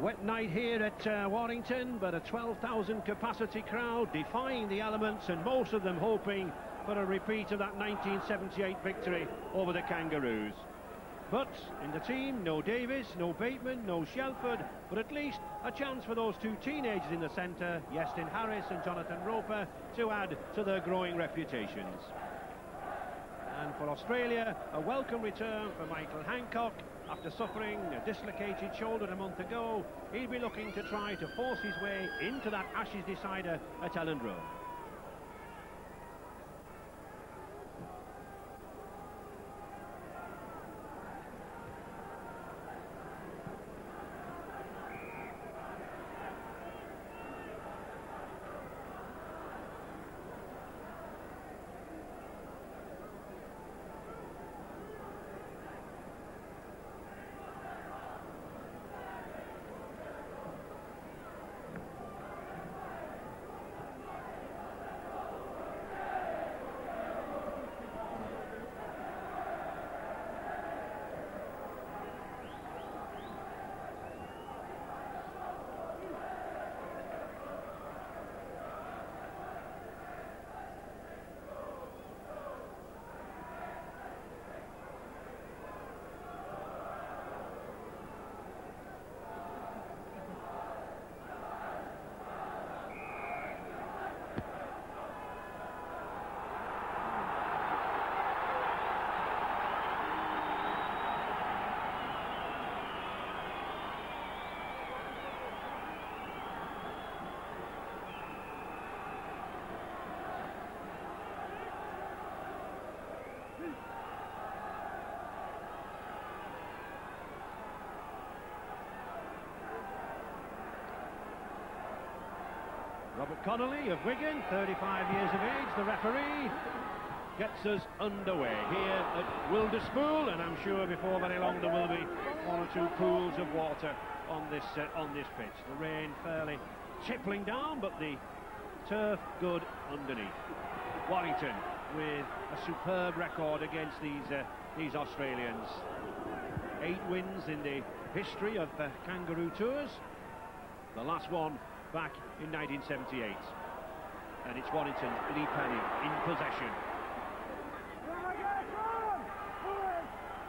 Wet night here at Warrington, but a 12,000 capacity crowd defying the elements, and most of them hoping for a repeat of that 1978 victory over the Kangaroos. But in the team, no Davis, no Bateman, no Shelford, but at least a chance for those two teenagers in the centre, Iestyn Harris and Jonathan Roper, to add to their growing reputations. And for Australia, a welcome return for Michael Hancock. After suffering a dislocated shoulder a month ago, he'll be looking to try to force his way into that Ashes decider at Elland Road. Robert Connolly of Wigan, 35 years of age, the referee, gets us underway here at Wilderspool, and I'm sure before very long there will be one or two pools of water on this pitch. The rain fairly tippling down, but the turf good underneath. Warrington with a superb record against these Australians. 8 wins in the history of Kangaroo Tours. The last one back in 1978. And it's Warrington's Lee Penny in possession.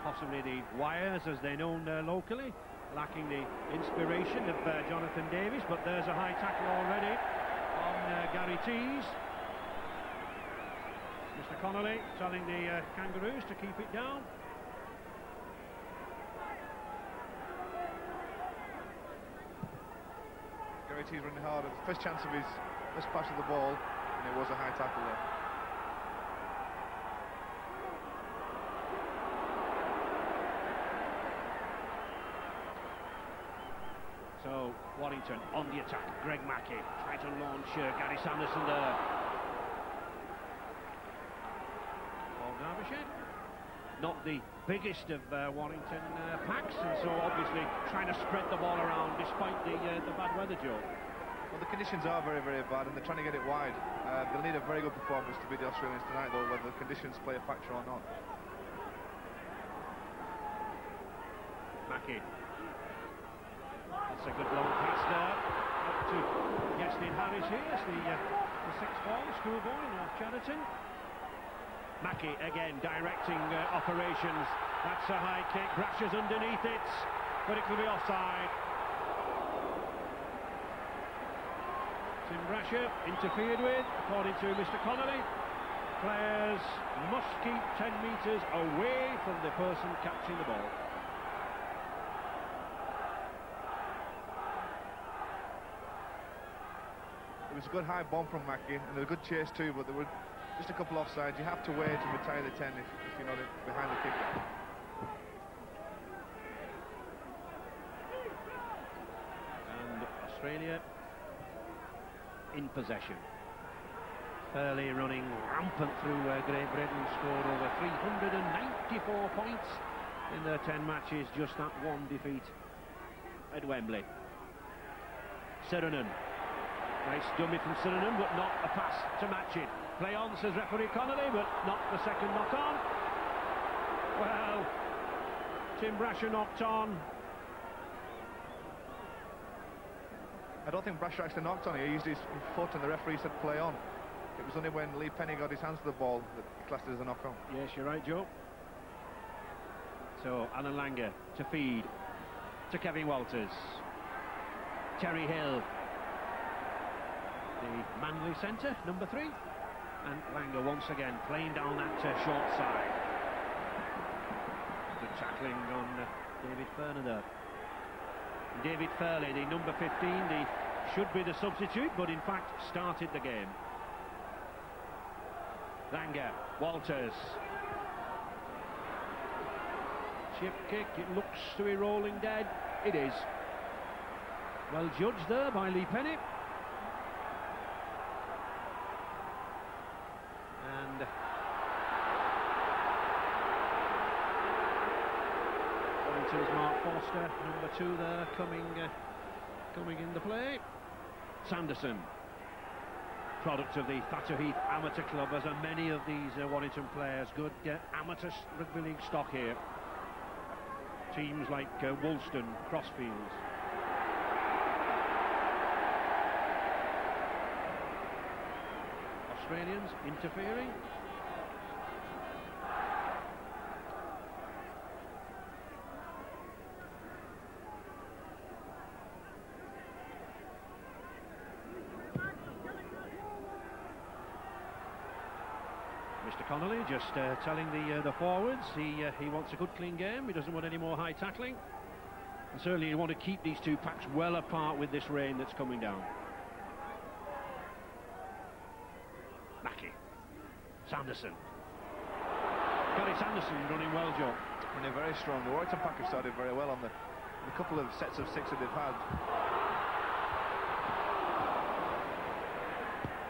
Possibly the Wires, as they're known locally, lacking the inspiration of Jonathan Davis, but there's a high tackle already on Gary Tees. Mr. Connolly telling the Kangaroos to keep it down. Gary Tees running hard. The first chance of his first pass of the ball, and it was a high tackle there. So Warrington on the attack. Greg Mackey trying to launch Gary Sanderson there. Paul Derbyshire, not the biggest of Warrington packs, and so obviously trying to spread the ball around despite the bad weather, Joe. Well, the conditions are very, very bad, and they're trying to get it wide. They'll need a very good performance to beat the Australians tonight, though, whether the conditions play a factor or not. Mackey. That's a good long pass there. Up to Iestyn Harris here, the sixth form, schoolboy in North Cheriton. Mackey again directing operations. That's a high kick. Brasher's underneath it, but it could be offside. Tim Brasher interfered with, according to Mr. Connolly. Players must keep 10 metres away from the person catching the ball. It was a good high bomb from Mackey, and a good chase too, but there were just a couple offsides. You have to wait and retire the 10 if you're not behind the kick. And Australia in possession. Fairly running rampant through Great Britain, scored over 394 points in their 10 matches, just that one defeat at Wembley. Sirenen. Nice dummy from Sirenen, but not a pass to match it. Play on, says referee Connolly, but not the second knock on. Well, Tim Brasher knocked on. I don't think Brasher actually knocked on it. He used his foot and the referee said play on. It was only when Lee Penny got his hands to the ball that he classed it as a knock-on. Yes, you're right, Joe. So Alan Langer to feed to Kevin Walters. Terry Hill, the Manly centre, number 3. And Langer once again playing down that short side. Good tackling on David Furner there. David Furley, the number 15, the should be the substitute, but in fact started the game. Langer, Walters. Chip kick, it looks to be rolling dead. It is. Well judged there by Lee Penny. And Warrington's Mark Foster, number 2 there, coming in the play. Sanderson, product of the Thatcher Heath Amateur Club, as are many of these Warrington players. Good amateur rugby league stock here. Teams like Woolston, Crossfields. Australians interfering. Mr. Connolly just telling the forwards he wants a good clean game. He doesn't want any more high tackling, and certainly you want to keep these two packs well apart with this rain that's coming down. Mackey, Sanderson, Gary Sanderson running well, Joe. Running very strong. The Warrington pack have started very well on the couple of sets of 6 that they've had.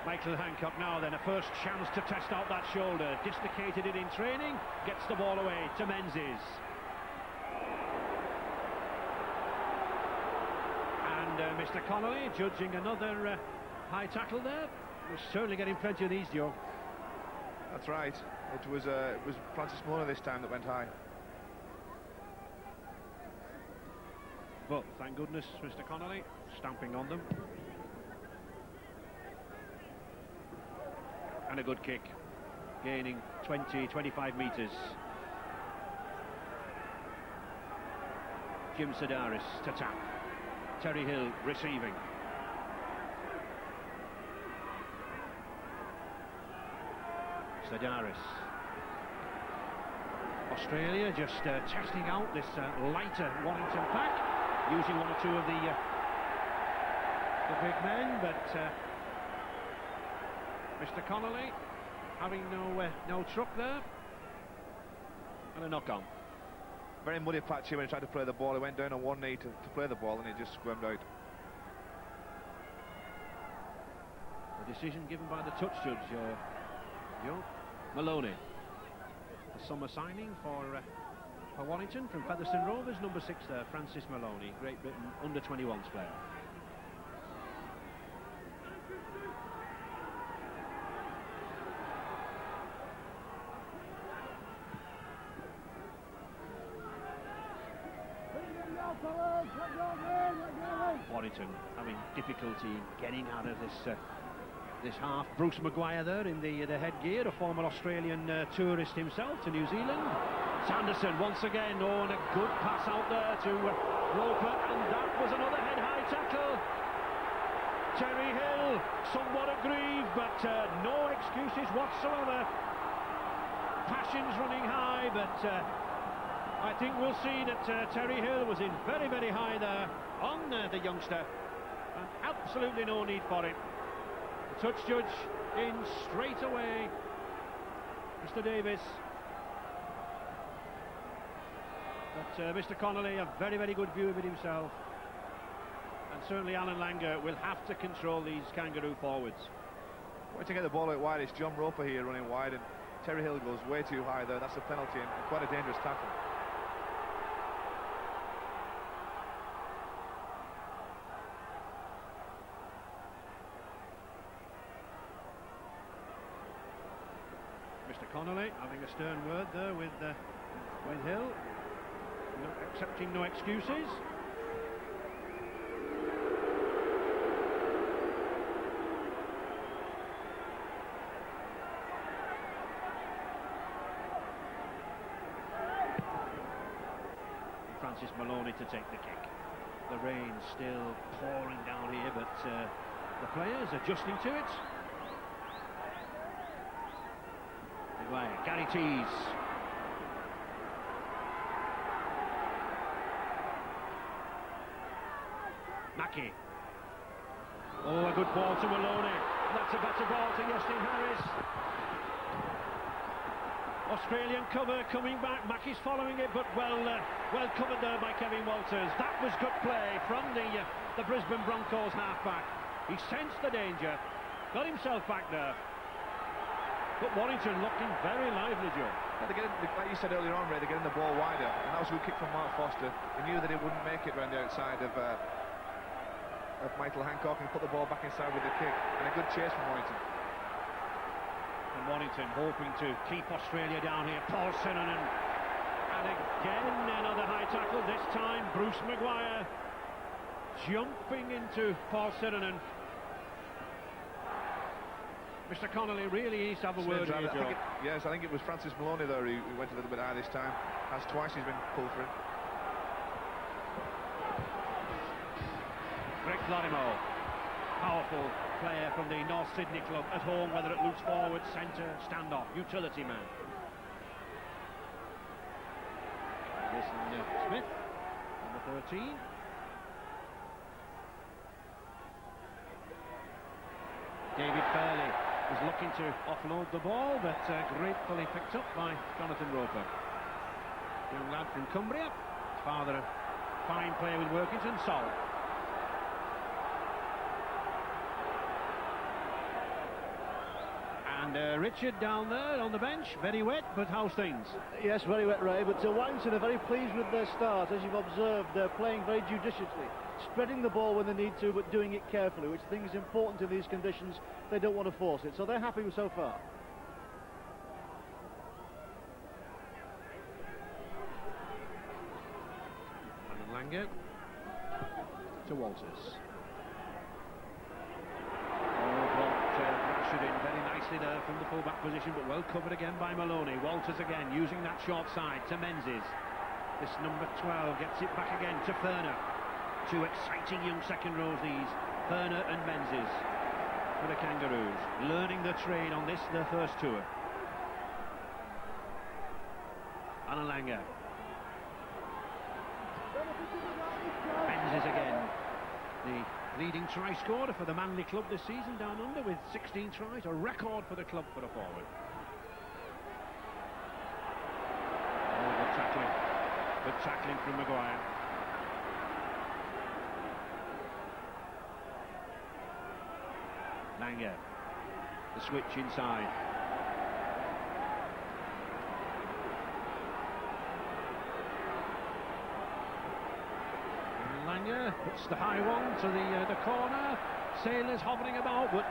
Michael Hancock now then, a first chance to test out that shoulder. Dislocated it in training, gets the ball away to Menzies. And Mr. Connolly judging another high tackle there. We're certainly getting plenty of these, Joe. That's right. It was Francis Mona this time that went high. But thank goodness Mr. Connolly stamping on them. And a good kick, gaining 20-25 metres. Jim Sedaris to tap. Terry Hill receiving. Sedaris. Australia just testing out this lighter Warrington pack, using 1 or 2 of the big men, but Mr. Connolly having no truck there, and a knock-on. Very muddy patch here when he tried to play the ball. He went down on one knee to play the ball and he just squirmed out. A decision given by the touch judge, Joe. Maloney, a summer signing for Warrington from Featherstone Rovers, number 6 there, Francis Maloney, Great Britain under-21s player. Warrington having difficulty in getting out of this half. Bruce Maguire there in the headgear, a former Australian tourist himself to New Zealand. Sanderson once again, and a good pass out there to Roper, and that was another head-high tackle. Terry Hill somewhat aggrieved, but no excuses whatsoever. Passions running high, but I think we'll see that Terry Hill was in very, very high there on the youngster, and absolutely no need for it. The touch judge in straight away, Mr. Davis. But Mr. Connolly, a very, very good view of it himself. And certainly Alan Langer will have to control these Kangaroo forwards. Way to get the ball out wide. It's John Roper here running wide, and Terry Hill goes way too high there. That's a penalty and quite a dangerous tackle. Mr. Connolly having a stern word there with Hill, accepting no excuses. Francis Maloney to take the kick. The rain still pouring down here, but the players adjusting to it. Gary Tees. Mackie. Oh, a good ball to Maloney. That's a better ball to Justin Harris. Australian cover coming back. Mackie's following it, but well covered there by Kevin Walters. That was good play from the Brisbane Broncos halfback. He sensed the danger, got himself back there. But Warrington looking very lively, Joe. Yeah, like you said earlier on, Ray, they're getting the ball wider, and that was a good kick from Mark Foster. He knew that he wouldn't make it round the outside of Michael Hancock, and put the ball back inside with the kick, and a good chase from Warrington. And Warrington hoping to keep Australia down here. Paul Sinanen, and again another high tackle. This time Bruce Maguire jumping into Paul Sinanen. Mr. Connolly really needs to have a word here, Joe. Yes, I think it was Francis Maloney there who went a little bit high this time. Has twice he's been pulled for it. Greg Lorimer, powerful player from the North Sydney club, at home, whether it looks forward, centre, standoff, utility man. Jason Smith, number 13. David Fairley was looking to offload the ball, but gratefully picked up by Jonathan Roper. Young lad from Cumbria, father a fine player with Workington, Sol. And Richard down there on the bench, very wet, but how's things? Yes, very wet, Ray, but Warrington are very pleased with their start. As you've observed, they're playing very judiciously, spreading the ball when they need to, but doing it carefully, which I think is important in these conditions. They don't want to force it, so they're happy with so far. And Langer to Walters. In very nicely there from the full-back position, but well covered again by Maloney. Walters again using that short side to Menzies. This number 12 gets it back again to Furner. Two exciting young second rows these, Furner and Menzies, for the Kangaroos, learning the trade on this, their first tour. Anna Langer. Menzies again, the leading try scorer for the Manly club this season down under, with 16 tries, a record for the club for a forward. Oh, good tackling from Maguire. Langer, the switch inside. Langer puts the high one to the corner. Sailors hovering about, but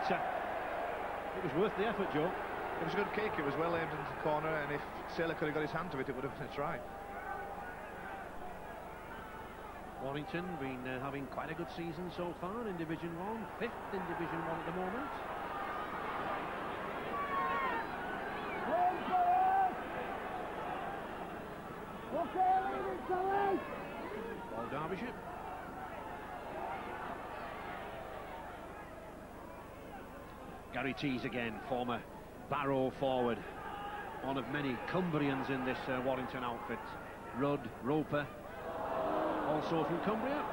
it was worth the effort, Joe. It was a good kick, it was well aimed into the corner, and if Sailor could have got his hand to it, it would have been a try. Warrington been having quite a good season so far in Division 1, 5th in Division 1 at the moment. Ball Derbyshire. Gary Tees again, former Barrow forward, one of many Cumbrians in this Warrington outfit. Rudd, Roper, also from Cumbria.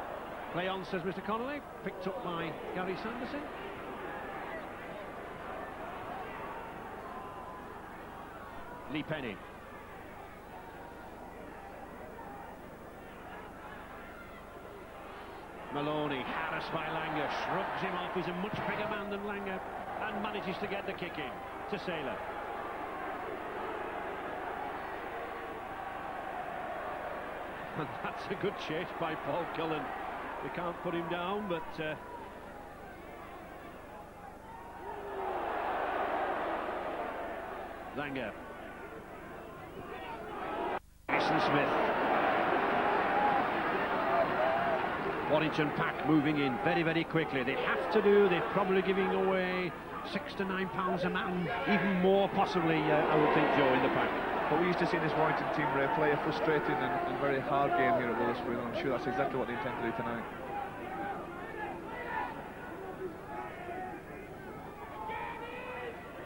Play on, says Mr. Connolly, picked up by Gary Sanderson. Lee Penny. Maloney, harassed by Langer, shrugs him off. He's a much bigger man than Langer, and manages to get the kick in to Sailor. And that's a good chase by Paul Cullen. They can't put him down, but Langer. Mason Smith. Warrington pack moving in very, very quickly. They have to do. They're probably giving away £6 to £9 a man, even more possibly, I would think, Joe, in the pack. But we used to see this Warrington team, Ray, play a frustrating and very hard game here at Willisfield, and I'm sure that's exactly what they intend to do tonight.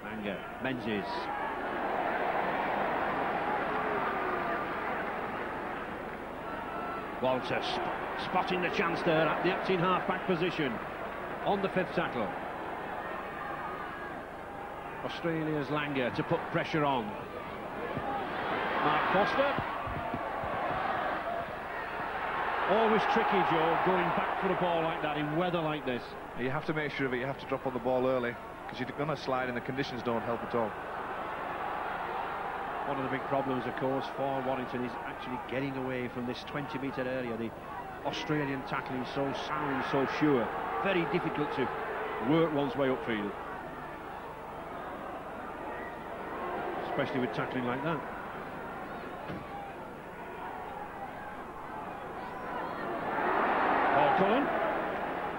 Langer, Menzies. Walter spotting the chance there at the acting half-back position on the 5th tackle. Australia's Langer to put pressure on. Mark Foster. Always tricky, Joe, going back for a ball like that in weather like this. You have to make sure of it. You have to drop on the ball early, because you're going to slide and the conditions don't help at all. One of the big problems, of course, for Warrington is actually getting away from this 20-metre area. The Australian tackling so sound, so sure. Very difficult to work one's way upfield. Especially with tackling like that. Paul Cullen,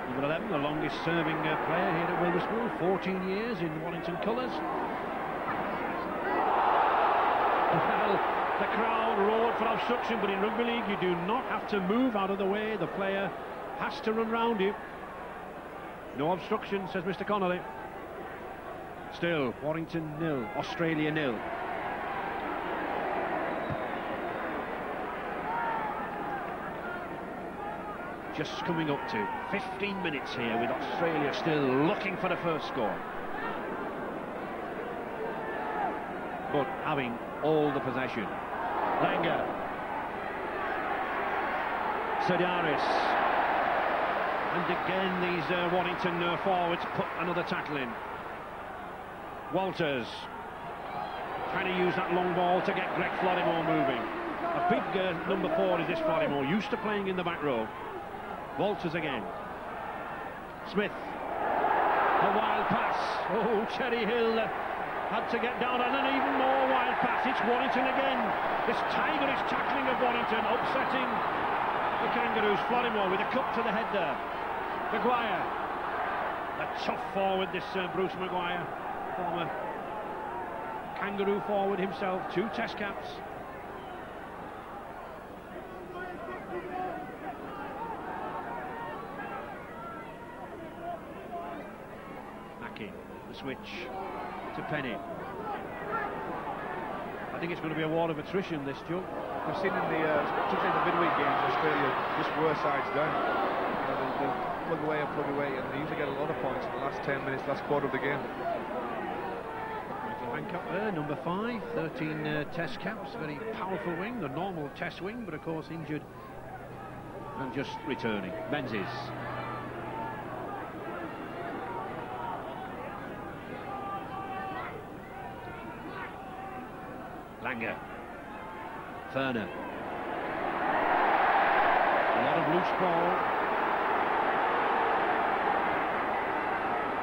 number 11, the longest serving player here at Wilderspool, 14 years in Warrington colours. Well, the crowd roared for obstruction, but in rugby league you do not have to move out of the way. The player has to run round you. No obstruction, says Mr. Connolly. Still, Warrington 0, Australia 0. Just coming up to 15 minutes here with Australia still looking for the first score. But having all the possession. Langer. Sedaris. And again these Warrington forwards put another tackle in. Walters trying to use that long ball to get Greg Flodimore moving. A big number 4 is this Flodimore, used to playing in the back row. Walters again. Smith. A wild pass. Oh, Cherry Hill had to get down, and an even more wild pass. It's Warrington again. This tigerish tackling of Warrington upsetting the Kangaroos. Flodimore with a cut to the head there. Maguire. A tough forward, this Bruce Maguire. Former Kangaroo forward himself. 2 test caps. Mackie, the switch to Penny. I think it's going to be a war of attrition, this, Joe. We've seen in particularly in the midweek games, Australia just worse sides down. You know, they plug away and plug away, and they usually get a lot of points in the last 10 minutes, last quarter of the game. Michael Hancock there, number 5, 13 test caps, very powerful wing, the normal test wing, but of course injured and just returning. Menzies. Langer. Ferner. A lot of loose ball.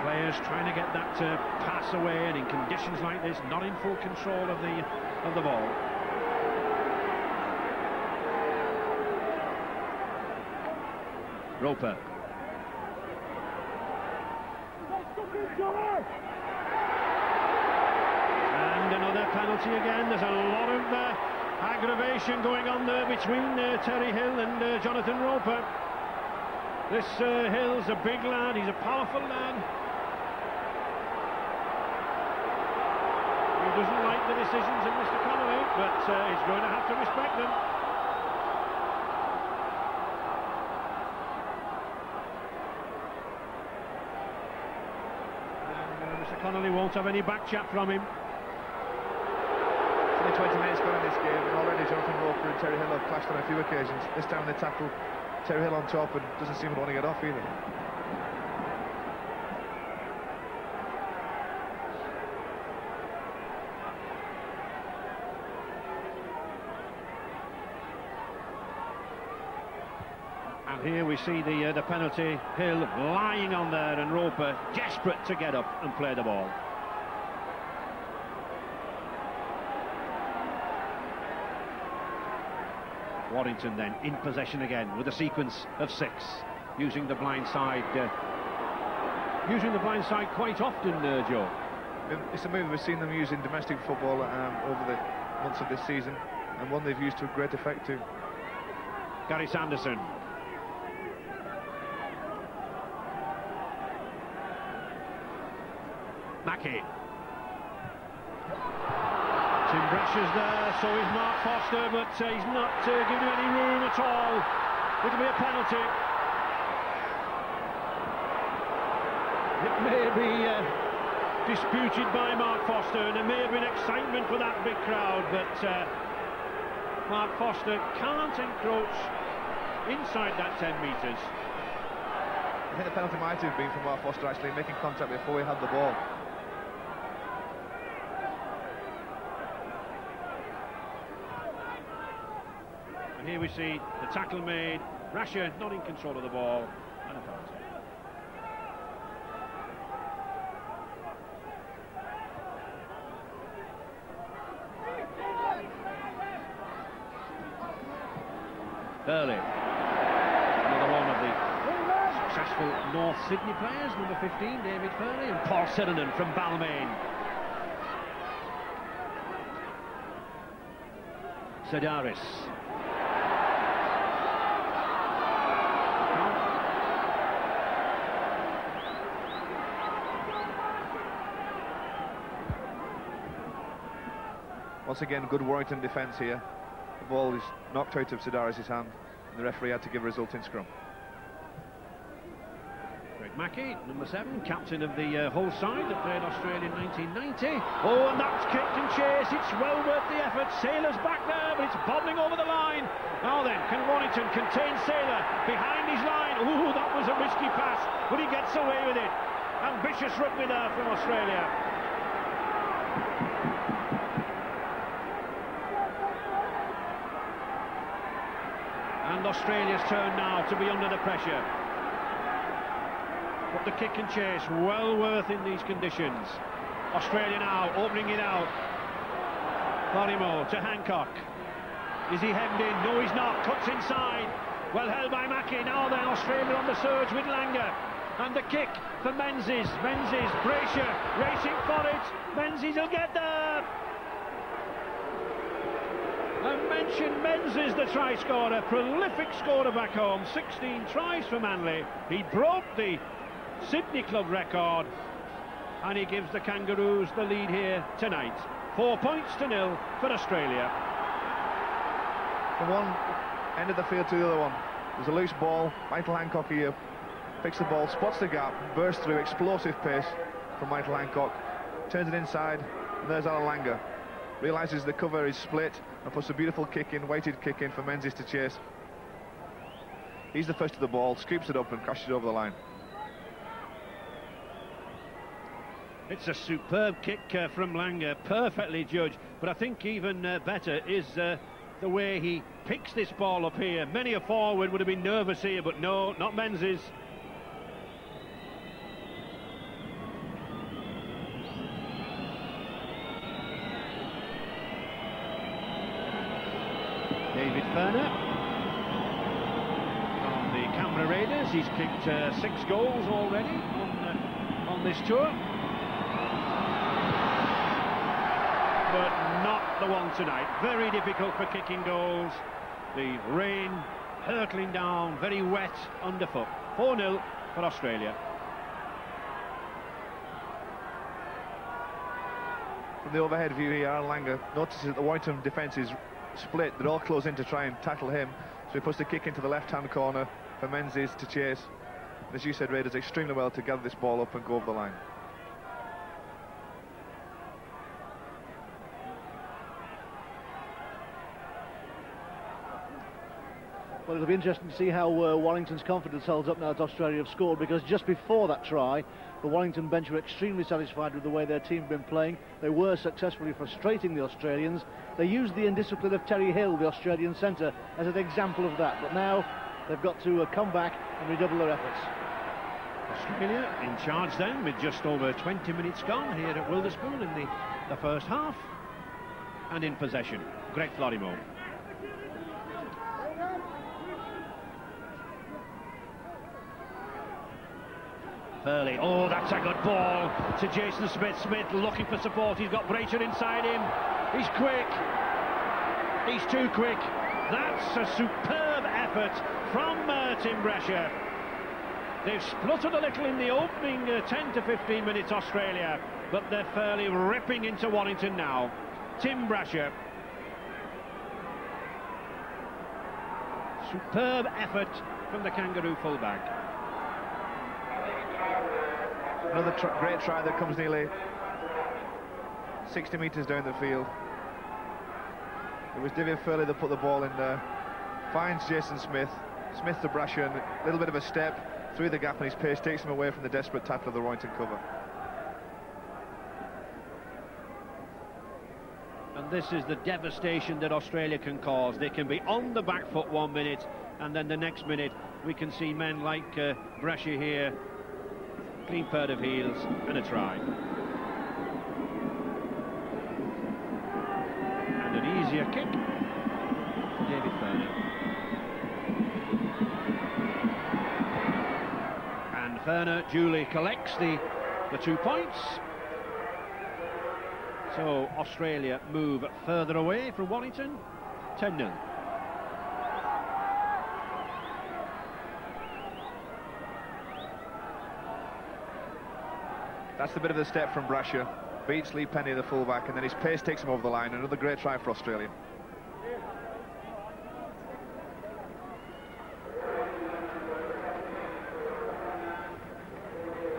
Players trying to get that pass away, and in conditions like this, not in full control of the ball. Roper. And another penalty again. There's a lot of aggravation going on there between Terry Hill and Jonathan Roper. This Hill's a big lad, he's a powerful lad. He doesn't like the decisions of Mr. Connolly, but he's going to have to respect them. And Mr. Connolly won't have any back chat from him. Only 20 minutes gone in this game, and already Jonathan Roper and Terry Hill have clashed on a few occasions. This time they tackle Terry Hill on top and doesn't seem to want to get off either. And here we see the penalty. Hill lying on there, and Roper desperate to get up and play the ball. Warrington then in possession again with a sequence of 6, using the blind side. Using the blind side quite often, Joe. It's a move we've seen them use in domestic football over months of this season, and one they've used to great effect too. Gary Sanderson. Mackie. Tim Brasher's there, so is Mark Foster, but he's not giving him any room at all. It'll be a penalty. It may be disputed by Mark Foster, and there may have been excitement for that big crowd, but Mark Foster can't encroach inside that 10 metres. I think the penalty might have been from Mark Foster actually making contact before he had the ball. And here we see the tackle made, Rasher not in control of the ball, and a penalty. Early, another one of the successful North Sydney players, number 15, David Furley, and Paul Sinanen from Balmain. Sedaris. Once again, good Warrington defence here. The ball is knocked out of Sedaris' hand, and the referee had to give a resulting scrum. Greg Mackie, number 7, captain of the Hull side that played Australia in 1990. Oh, and that's kicked and chased. It's well worth the effort. Saylor's back there, but it's bobbling over the line. Now then, can Warrington contain Saylor behind his line? Ooh, that was a risky pass, but he gets away with it. Ambitious rugby there from Australia. And Australia's turn now to be under the pressure. But the kick and chase, well worth in these conditions. Australia now opening it out. Lorimo to Hancock. Is he hemmed in? No, he's not. Cuts inside. Well held by Mackie. Now then, Australia on the surge with Langer. And the kick for Menzies. Menzies, Brasher racing for it. Menzies will get there. I mentioned Menzies, the try scorer, prolific scorer back home, 16 tries for Manly. He broke the Sydney club record, and he gives the Kangaroos the lead here tonight. 4 points to 0 for Australia. From one end of the field to the other one, there's a loose ball. Michael Hancock here picks the ball, spots the gap, bursts through, explosive pace from Michael Hancock, turns it inside, and there's Alan Langer. Realises the cover is split and puts a beautiful kick in, weighted kick in for Menzies to chase. He's the first to the ball, scoops it up and crashes it over the line. It's a superb kick from Langer, perfectly judged, but I think even better is the way he picks this ball up here. Many a forward would have been nervous here, but no, not Menzies. David Ferner from the Canberra Raiders. He's kicked 6 goals already on this tour, but not the one tonight. Very difficult for kicking goals. The rain hurtling down, very wet underfoot. 4-0 for Australia. From the overhead view here, Alan Langer notices that the Warrington defence is split. They're all close in to try and tackle him, so he puts the kick into the left-hand corner for Menzies to chase. And as you said, Ray does extremely well to gather this ball up and go over the line. Well, it'll be interesting to see how Warrington's confidence holds up now that Australia have scored, because just before that try, the Warrington bench were extremely satisfied with the way their team had been playing. They were successfully frustrating the Australians. They used the indiscipline of Terry Hill, the Australian centre, as an example of that. But now they've got to come back and redouble their efforts. Australia in charge then, with just over 20 minutes gone here at Wilderspoon in the first half, and in possession. Greg Florimo. Furley, oh, that's a good ball to Jason Smith. Smith looking for support. He's got Brasher inside him. He's quick. He's too quick. That's a superb effort from Tim Brescia. They've spluttered a little in the opening 10 to 15 minutes, Australia, but they're fairly ripping into Warrington now. Tim Brescia. Superb effort from the Kangaroo fullback. Another great try that comes nearly 60 metres down the field. It was David Furley that put the ball in there. Finds Jason Smith. Smith to Brescia, and a little bit of a step through the gap, and his pace takes him away from the desperate tackle of the Warrington cover. And this is the devastation that Australia can cause. They can be on the back foot 1 minute, and then the next minute we can see men like Brescia here, clean pair of heels and a try. And an easier kick for David Furner. And Furner duly collects the 2 points. So Australia move further away from Warrington, 10-0. That's the bit of the step from Brescia. Beats Lee Penny, the fullback, and then his pace takes him over the line. Another great try for Australia.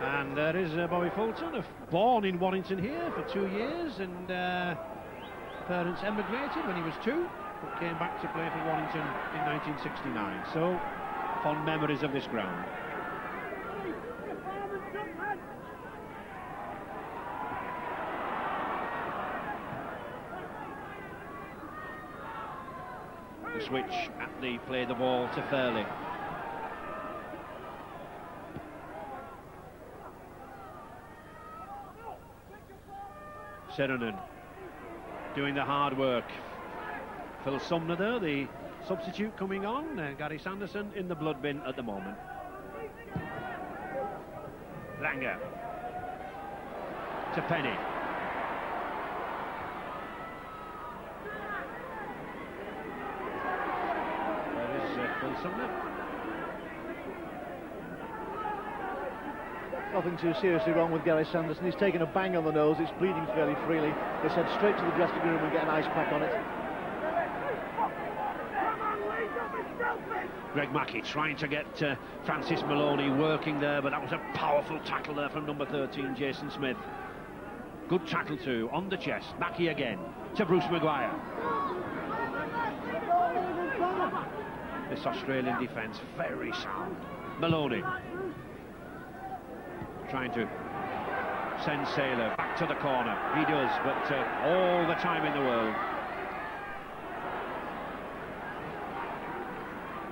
And there is Bobby Fulton, born in Warrington here for 2 years, and parents emigrated when he was 2, but came back to play for Warrington in 1969. So, fond memories of this ground. The switch at the play the ball to Fairley. Seronen doing the hard work. Phil Sumner there, the substitute coming on. Gary Sanderson in the blood bin at the moment. Langer to Penny. There is Phil Sumner. Nothing too seriously wrong with Gary Sanderson. He's taken a bang on the nose. It's bleeding fairly freely. They said straight to the dressing room and get an ice pack on it. Greg Mackey trying to get Francis Maloney working there, but that was a powerful tackle there from number 13, Jason Smith. Good tackle too, on the chest. Mackey again to Bruce Maguire. This Australian defence, very sound. Maloney trying to send Saylor back to the corner. He does, but all the time in the world.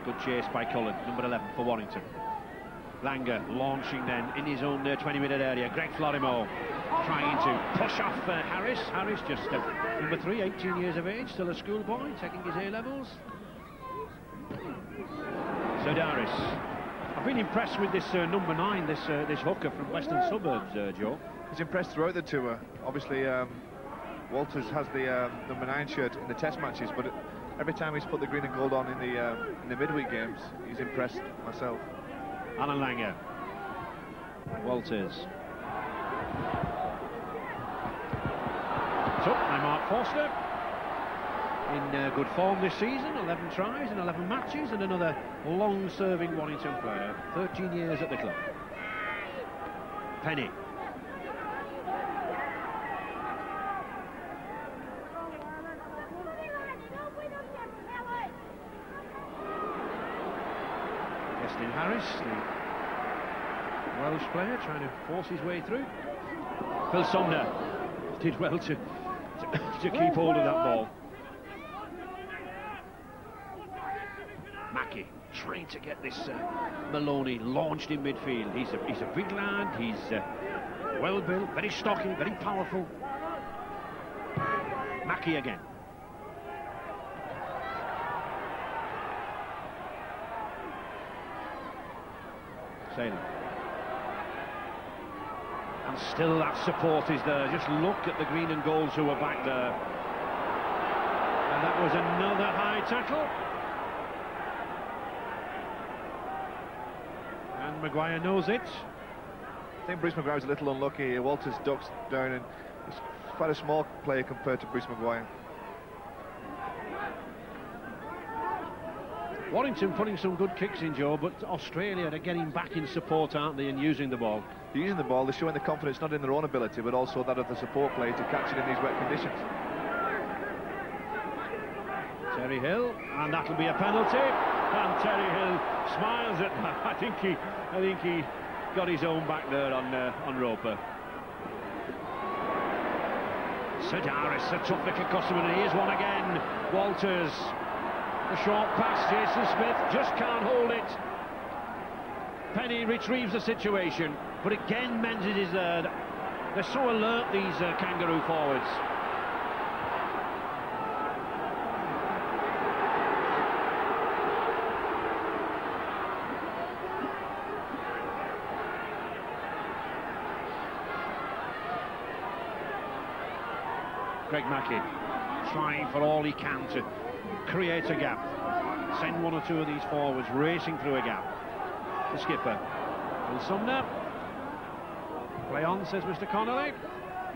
Good chase by Cullen, number 11 for Warrington. Langer launching then in his own 20-minute area. Greg Florimo trying to push off Harris. Harris just number 3, 18 years of age, still a schoolboy, taking his A-levels. Sodaris. I've been impressed with this number 9, this hooker from Western Suburbs, Joe. He's impressed throughout the tour. Obviously, Walters has the number 9 shirt in the test matches, but every time he's put the green and gold on in the midweek games, he's impressed myself. Alan Langer. Walters. So, by Mark Forster. In good form this season, 11 tries in 11 matches, and another long-serving Warrington player, 13 years at the club. Penny. Justin Harris, the Welsh player, trying to force his way through. Phil Sumner did well to keep hold of that ball. Mackey trying to get this Maloney launched in midfield. He's a big lad, he's well built, very stocky, very powerful. Mackey again. Saylor. And still that support is there. Just look at the green and golds who are back there. That was another high tackle. And Maguire knows it. I think Bruce Maguire was a little unlucky here. Walters ducks down, and he's quite a small player compared to Bruce Maguire. Warrington putting some good kicks in, Joe, but Australia are getting back in support, aren't they, and using the ball. They're using the ball, they're showing the confidence not in their own ability, but also that of the support player to catch it in these wet conditions. Terry Hill, and that'll be a penalty. And Terry Hill smiles at that. I think he got his own back there on Roper. Sedaris, a tough little customer, and here's one again. Walters, a short pass. Jason Smith just can't hold it. Penny retrieves the situation, but again Menzies is there. They're so alert, these Kangaroo forwards. Greg Mackey trying for all he can to create a gap, send one or two of these forwards racing through a gap. The skipper, Will Sumner. Play on, says Mr. Connolly.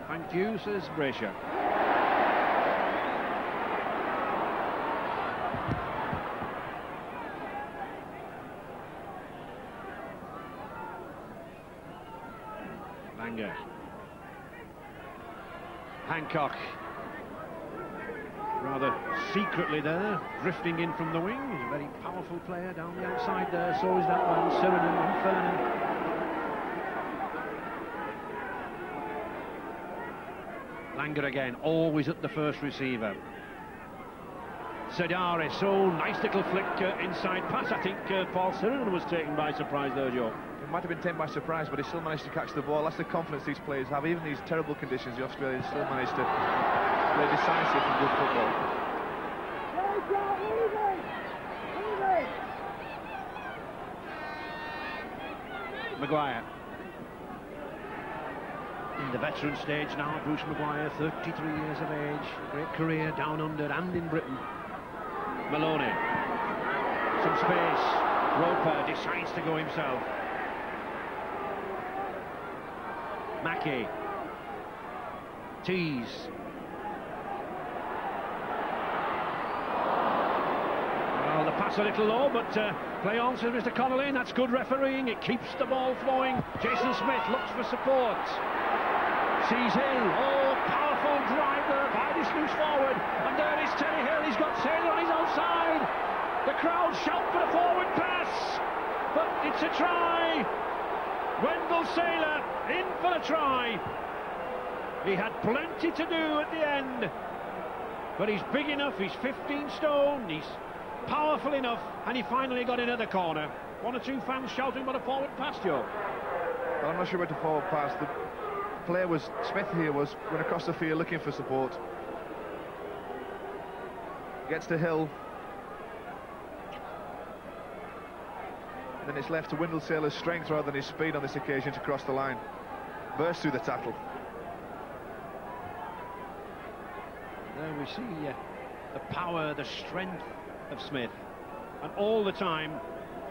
Thank you, says Brasher. Langer. Hancock. Rather secretly there, drifting in from the wing. He's a very powerful player down the outside there. So is that one, Sirenin and Fernan. Langer again, always at the first receiver. Sedaris, oh, nice little flick inside pass. I think Paul Sirenin was taken by surprise there, Joe. He might have been taken by surprise, but he still managed to catch the ball. That's the confidence these players have. Even these terrible conditions, the Australians still managed to play decisive and good football. Maguire. In the veteran stage now, Bruce Maguire, 33 years of age, great career down under and in Britain. Maloney, some space. Roper decides to go himself. Mackey. Tees. Well, the pass a little low, but play on, says Mr. Connolly, and that's good refereeing. It keeps the ball flowing. Jason Smith looks for support. Sees Hill. Oh, powerful drive there by this loose forward. And there is Terry Hill. He's got Saylor on his own side. The crowd shout for the forward pass. But it's a try. Wendell Saylor in for the try. He had plenty to do at the end. But he's big enough. He's 15 stone. He's powerful enough. And he finally got into the corner. One or two fans shouting what a forward pass, Joe. Well, I'm not sure where to forward pass. The player was, Smith here went across the field looking for support. Gets to Hill. Then it's left to Wendell Saylor's strength rather than his speed on this occasion to cross the line. Burst through the tackle. There we see the power, the strength of Smith. And all the time,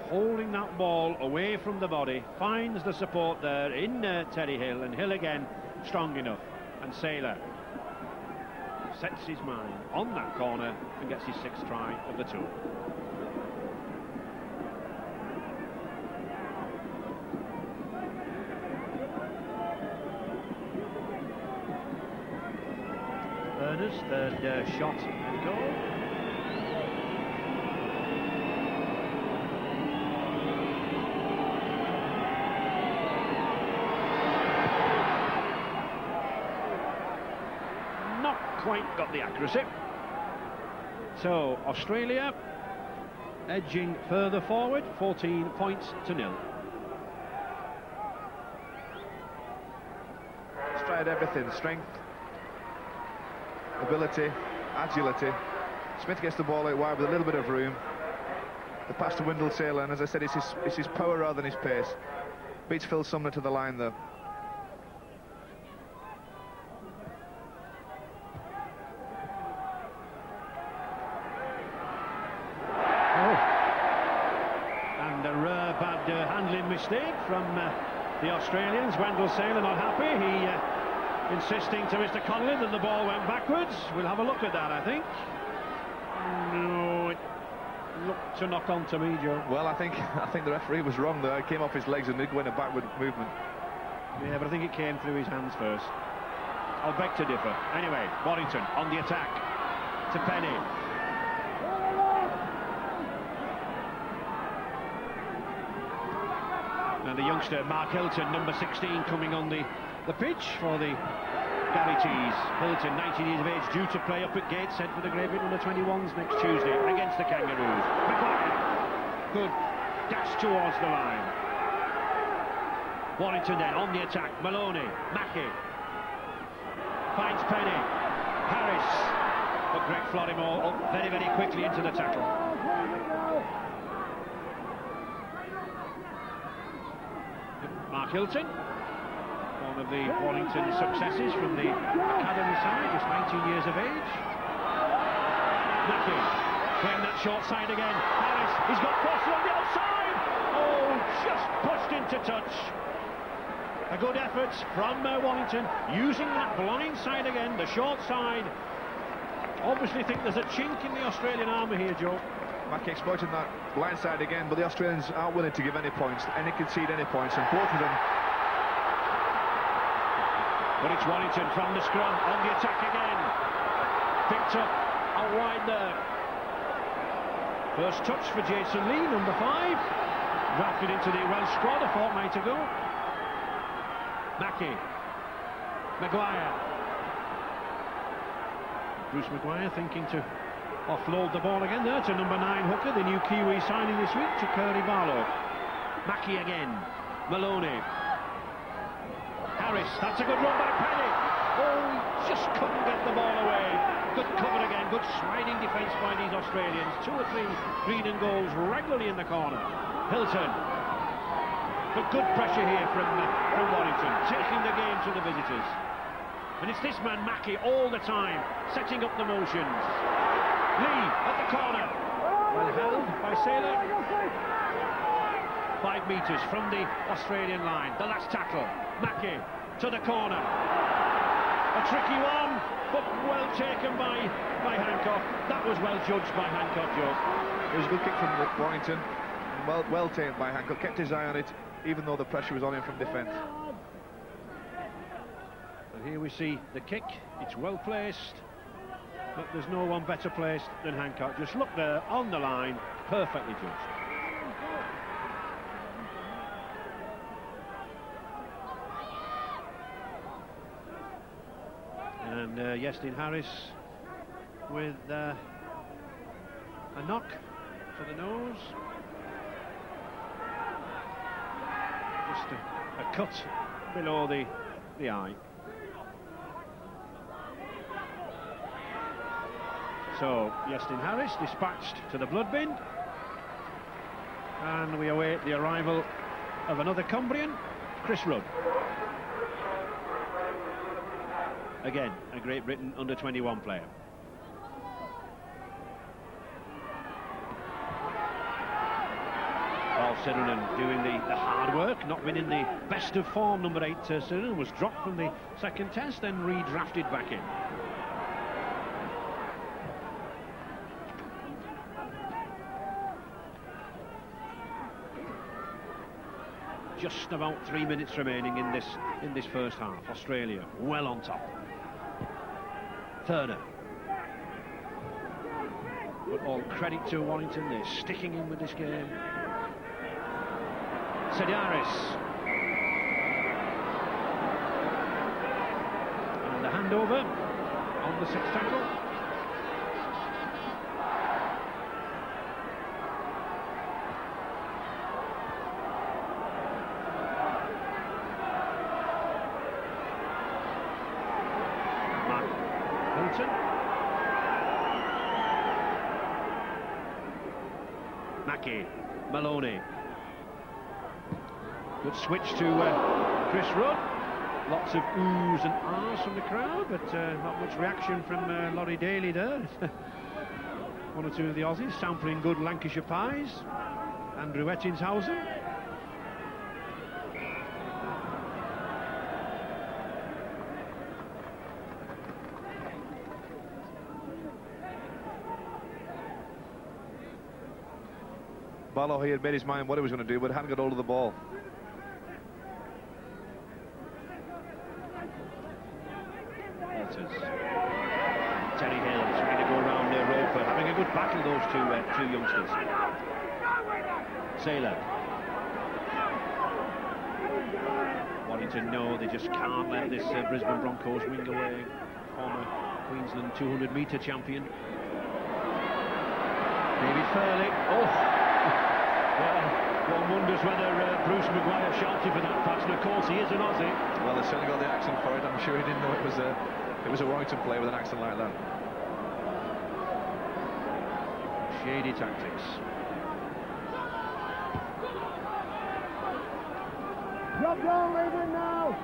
holding that ball away from the body, finds the support there in Terry Hill, and Hill again strong enough, and Saylor sets his mind on that corner and gets his 6th try of the tour. Berners, third shot and goal. Quite got the accuracy. So Australia edging further forward, 14 points to 0. He's tried everything: strength, ability, agility. Smith gets the ball out wide with a little bit of room. The pass to Wendell Saylor, and as I said, it's his power rather than his pace. Beats Phil Sumner to the line though. mistake from the Australians. Wendell Saylor not happy. He insisting to Mr. Connolly that the ball went backwards. We'll have a look at that, I think. No, it looked to knock on to me, Joe. Well, I think the referee was wrong there. It came off his legs and did go in a backward movement. Yeah, but I think it came through his hands first. I'll beg to differ. Anyway, Warrington on the attack to Penny. And the youngster, Mark Hilton, number 16, coming on the pitch for the Gary Tees. Hilton, 19 years of age, due to play up at Gateshead for the Great Britain under-21s next Tuesday against the Kangaroos. Maguire, good dash towards the line. Warrington then on the attack. Maloney, Mackey finds Penny. Harris, but Greg Florimore up very, very quickly into the tackle. Mark Hilton, one of the Warrington successes from the academy side, just 19 years of age. Mackey playing that short side again. Harris, he's got Foster on the outside. Oh, just pushed into touch. A good effort from Warrington, using that blind side again, the short side. Obviously think there's a chink in the Australian armour here, Joe. Mackey exploiting that blind side again, but the Australians aren't willing to give any points, concede any points, and both of them. But it's Warrington from the scrum, on the attack again. Picked up out wide there. First touch for Jason Lee, number 5. Drafted into the Welsh squad a fortnight ago. Mackey, Maguire. Bruce Maguire thinking to offload the ball again there to number 9 hooker, the new Kiwi signing this week, to Curry Barlow. Mackey again, Maloney. Harris, that's a good run by Penny. Oh, just couldn't get the ball away. Good cover again, good sliding defence by these Australians. 2 or 3 green and goals regularly in the corner. Hilton. But good pressure here from Warrington, taking the game to the visitors. And it's this man, Mackey, all the time, setting up the motions. Lee at the corner. Well held by Saylor. 5 metres from the Australian line. The last tackle. Mackey to the corner. A tricky one, but well taken by Hancock. That was well judged by Hancock, Joe. It was a good kick from Warrington. Well taken by Hancock. Kept his eye on it, even though the pressure was on him from defence. And here we see the kick. It's well placed, but there's no one better placed than Hancock. Just look there, on the line, perfectly judged. And Iestyn Harris with a knock to the nose. Just a cut below the eye. So Iestyn Harris dispatched to the blood bin, and we await the arrival of another Cumbrian, Chris Rudd. Again, a Great Britain under-21 player. Paul Sirenen doing the hard work, not been in the best of form. Number 8 Sirenen was dropped from the second test, then redrafted back in. Just about 3 minutes remaining in this first half. Australia well on top. Turner. But all credit to Warrington, they're sticking in with this game. Sedaris. And the handover on the 6th tackle. Mackey, Maloney. Good switch to Chris Rudd. Lots of oohs and ahs from the crowd, but not much reaction from Laurie Daly there. 1 or 2 of the Aussies sampling good Lancashire pies. Andrew Ettingshausen. Barlow, he had made his mind what he was going to do, but hadn't got hold of the ball. Walters. Terry Hill trying to go around Roper, having a good battle, those two youngsters. Saylor. Warrington know they just can't let this Brisbane Broncos wing away. Former Queensland 200-metre champion. David Furley. Oh! Well, one wonders whether Bruce Maguire shouted for that pass, and of course he is an Aussie. Well, they certainly got the accent for it. I'm sure he didn't know it was a Warrington player with an accent like that. Shady tactics. Drop down, leave it now.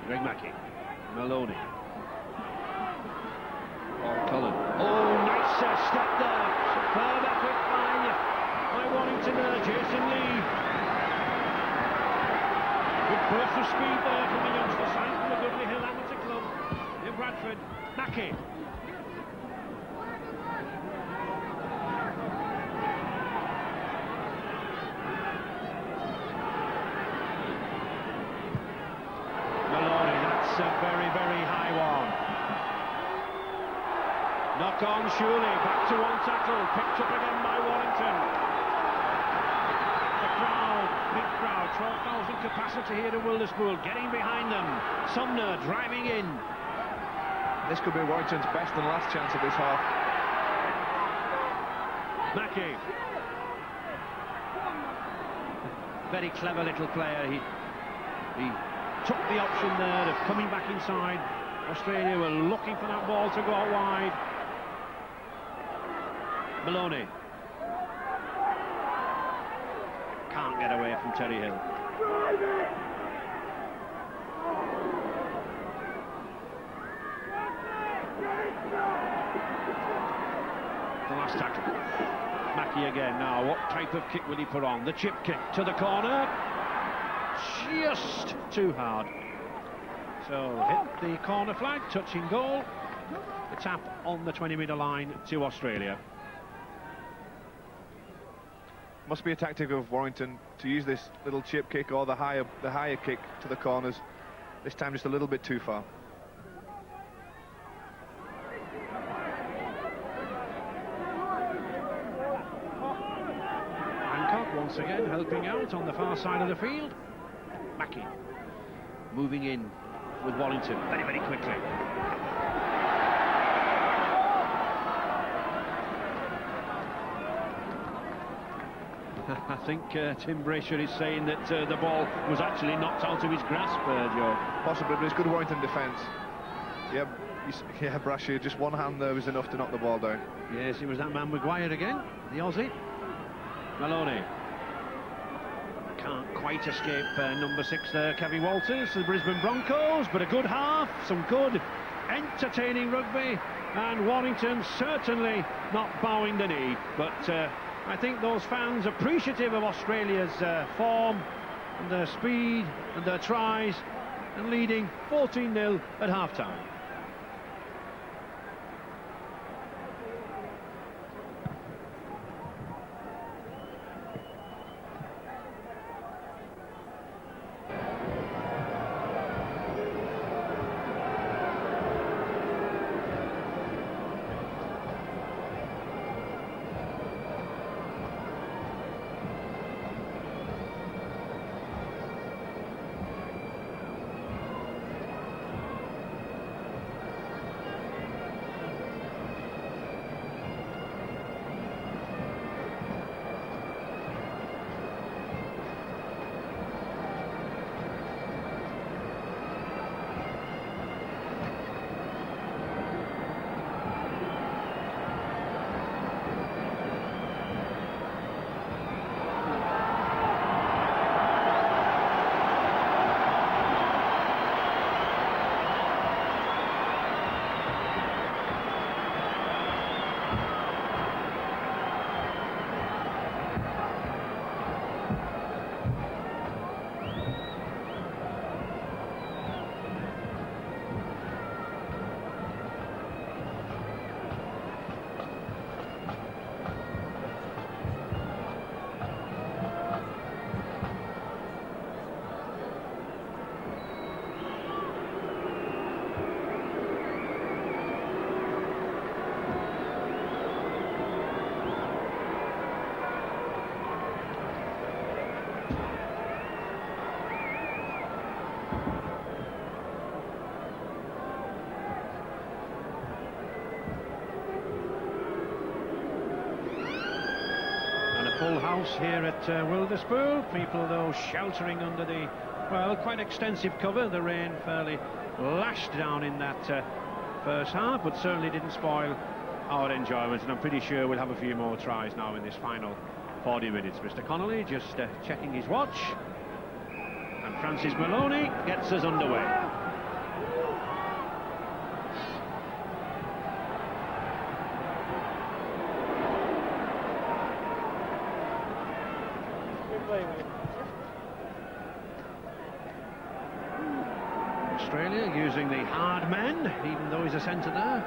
Greg Mackey. Maloney. Cullen. Oh, nice step there. Superb effort by Warrington there, Jason Lee. Good burst of speed there from the youngster side from the Dudley Hill Amateur Club in Bradford. Mackey. Maloney, that's a very, very high one. Knock on, surely, back to one tackle, picked up again by Warrington. The crowd, big crowd, 12,000 capacity here in Wilderspool, getting behind them. Sumner driving in. This could be Warrington's best and last chance of this half. Mackey. Very clever little player. He took the option there of coming back inside. Australia were looking for that ball to go out wide. Maloney. Can't get away from Terry Hill. The last tackle. Mackey again now. What type of kick will he put on? The chip kick to the corner. Just too hard. So hit the corner flag, touching goal. The tap on the 20-metre line to Australia. Must be a tactic of Warrington to use this little chip kick or the higher kick to the corners. This time just a little bit too far. Hancock once again helping out on the far side of the field. Mackey moving in with Warrington very, very quickly. I think Tim Brasher is saying that the ball was actually knocked out of his grasp, Joe. Possibly, but it's good Warrington defence. Yeah, Brasher, just one hand there was enough to knock the ball down. Yes, it was that man Maguire again, the Aussie. Maloney. Can't quite escape number 6 there, Kevin Walters, the Brisbane Broncos, but a good half, some good, entertaining rugby, and Warrington certainly not bowing the knee, but I think those fans appreciative of Australia's form and their speed and their tries, and leading 14-0 at half-time. house here at Wilderspool. People, though, sheltering under the, well, quite extensive cover. The rain fairly lashed down in that first half, but certainly didn't spoil our enjoyment, and I'm pretty sure we'll have a few more tries now in this final 40 minutes. Mr. Connolly just checking his watch, and Francis Maloney gets us underway. Australia using the hard men, even though he's a centre there,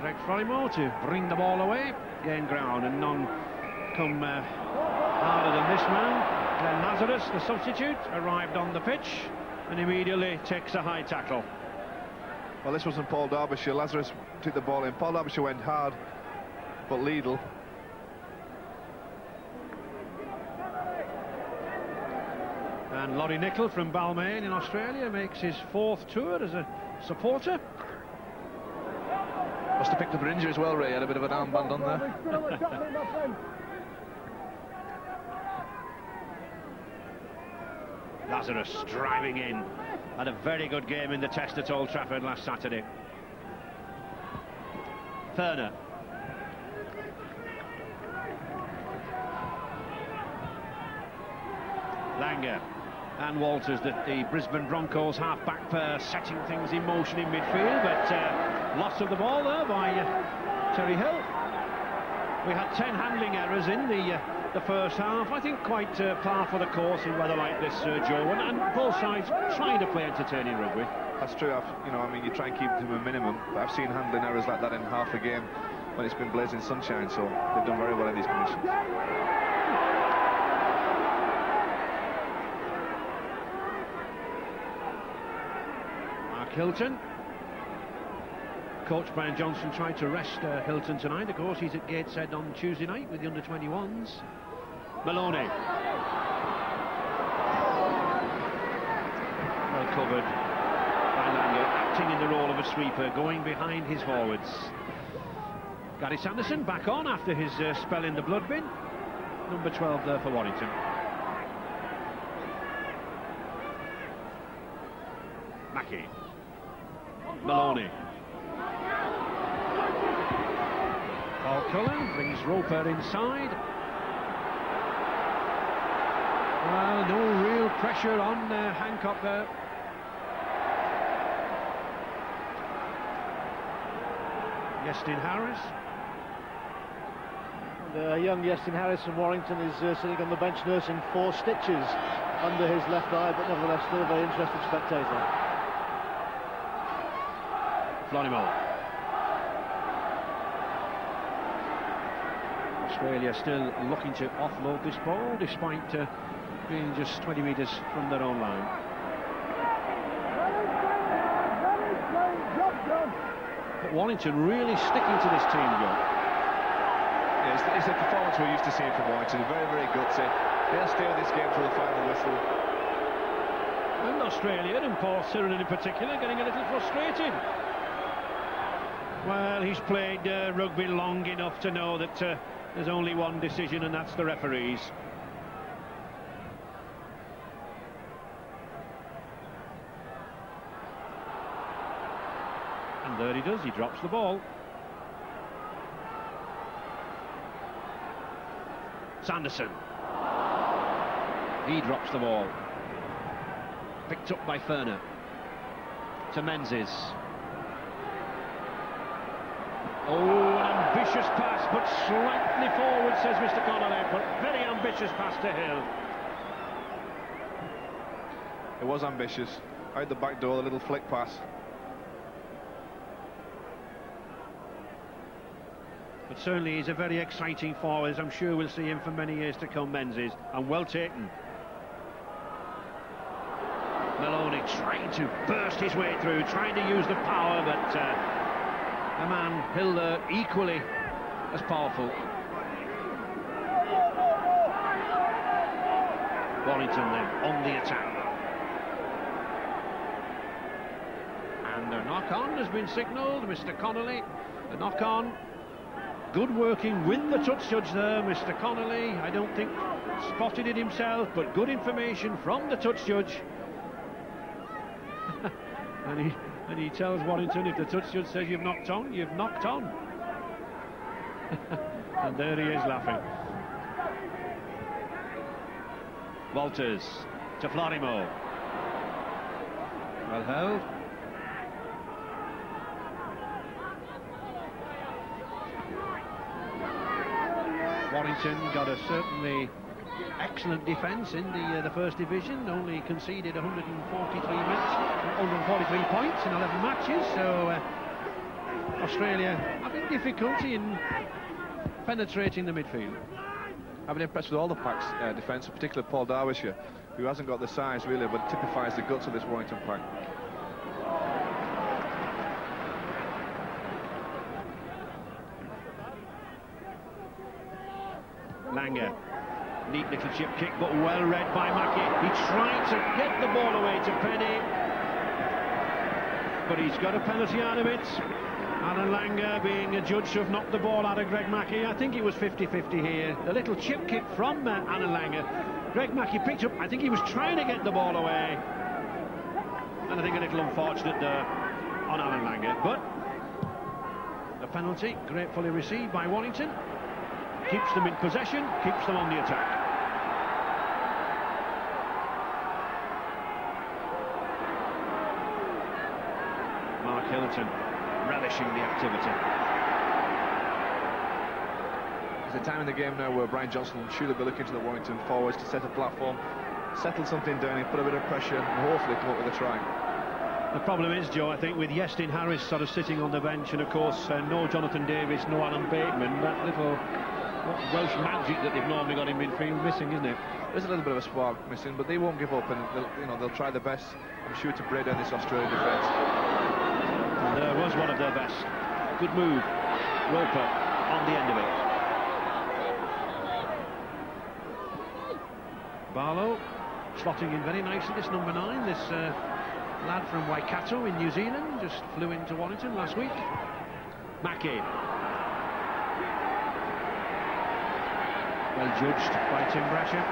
Greg Florimore, to bring the ball away, gain ground, and none come harder than this man. Glenn Lazarus, the substitute, arrived on the pitch and immediately takes a high tackle. Well, this wasn't Paul Derbyshire. Lazarus took the ball in. Paul Derbyshire went hard, but Liedl. And Laurie Nicol from Balmain in Australia makes his 4th tour as a supporter. Must have picked up an injury as well, Ray. Had a bit of an armband on there. Lazarus driving in. Had a very good game in the test at Old Trafford last Saturday. Ferner. Langer. And Walters, the Brisbane Broncos half-back pair, setting things in motion in midfield, but loss of the ball there by Terry Hill. We had 10 handling errors in the first half. I think quite par for the course in weather like this, Joe, and both sides trying to play entertaining rugby. That's true. I mean, you try and keep it to a minimum, but I've seen handling errors like that in half a game when it's been blazing sunshine, so they've done very well in these conditions. Hilton. Coach Brian Johnson tried to rest Hilton tonight. Of course, he's at Gateshead on Tuesday night with the under-21s. Maloney. Well covered by Langer, acting in the role of a sweeper, going behind his forwards. Gary Sanderson back on after his spell in the blood bin. Number 12 there for Warrington. Mackey. Maloney. Paul Cullen brings Roper inside. Well, no real pressure on Hancock there. Yestin Harris. And, young Yestin Harris from Warrington is sitting on the bench nursing 4 stitches under his left eye, but nevertheless still a very interested spectator. Florimore. Australia still looking to offload this ball despite being just 20 metres from their own line. But Warrington really sticking to this team, Joe. Yeah, it's a performance we're used to seeing from Warrington. Very, very gutsy. They'll stay with this game till the final whistle. And Australia, and Paul Sirenen in particular, getting a little frustrated. Well, he's played rugby long enough to know that there's only one decision, and that's the referee's. And there he does, he drops the ball. Sanderson. He drops the ball. Picked up by Ferner. To Menzies. Oh, an ambitious pass, but slightly forward, says Mr. Connolly, but very ambitious pass to Hill. It was ambitious. Out the back door, a little flick pass. But certainly he's a very exciting forward, as I'm sure we'll see him for many years to come, Menzies, and well taken. Maloney trying to burst his way through, trying to use the power, but the man Hill there equally as powerful. Warrington then on the attack. And a knock-on has been signalled, Mr. Connolly. The knock-on. Good working with the touch judge there, Mr. Connolly. I don't think spotted it himself, but good information from the touch judge. and he tells Warrington, if the touch judge says you've knocked on, you've knocked on. And there he is laughing. Walters to Florimo. Well held. Warrington got a certainly excellent defence in the first division, only conceded 143 points in 11 matches, so Australia having difficulty in penetrating the midfield. I've been impressed with all the Pack's defence, in particular Paul Derbyshire, who hasn't got the size really, but typifies the guts of this Warrington Pack. Langer, neat little chip kick, but well read by Mackie. He tried to get the ball away to Penny, but he's got a penalty out of it. Alan Langer, being a judge, have knocked the ball out of Greg Mackie. I think it was 50-50 here. A little chip kick from Alan Langer. Greg Mackie picked up, I think he was trying to get the ball away. And I think a little unfortunate there on Alan Langer. But the penalty, gratefully received by Warrington. Keeps them in possession, keeps them on the attack. Mark Hilton relishing the activity. There's a time in the game now where Brian Johnson will surely be looking to the Warrington forwards to set a platform, settle something down, put a bit of pressure, and hopefully come up with a try. The problem is, Joe, I think with Iestyn Harris sort of sitting on the bench, and of course no Jonathan Davis, no Alan Bateman, that little Welsh magic that they've normally got in midfield missing, isn't it? There's a little bit of a spark missing, but they won't give up, and they'll try their best, I'm sure, to break down this Australian defence. And there was one of their best. Good move, Roper on the end of it. Barlow slotting in very nicely, this number 9, this lad from Waikato in New Zealand, just flew into Warrington last week. Mackie. Well judged by Tim Brasher.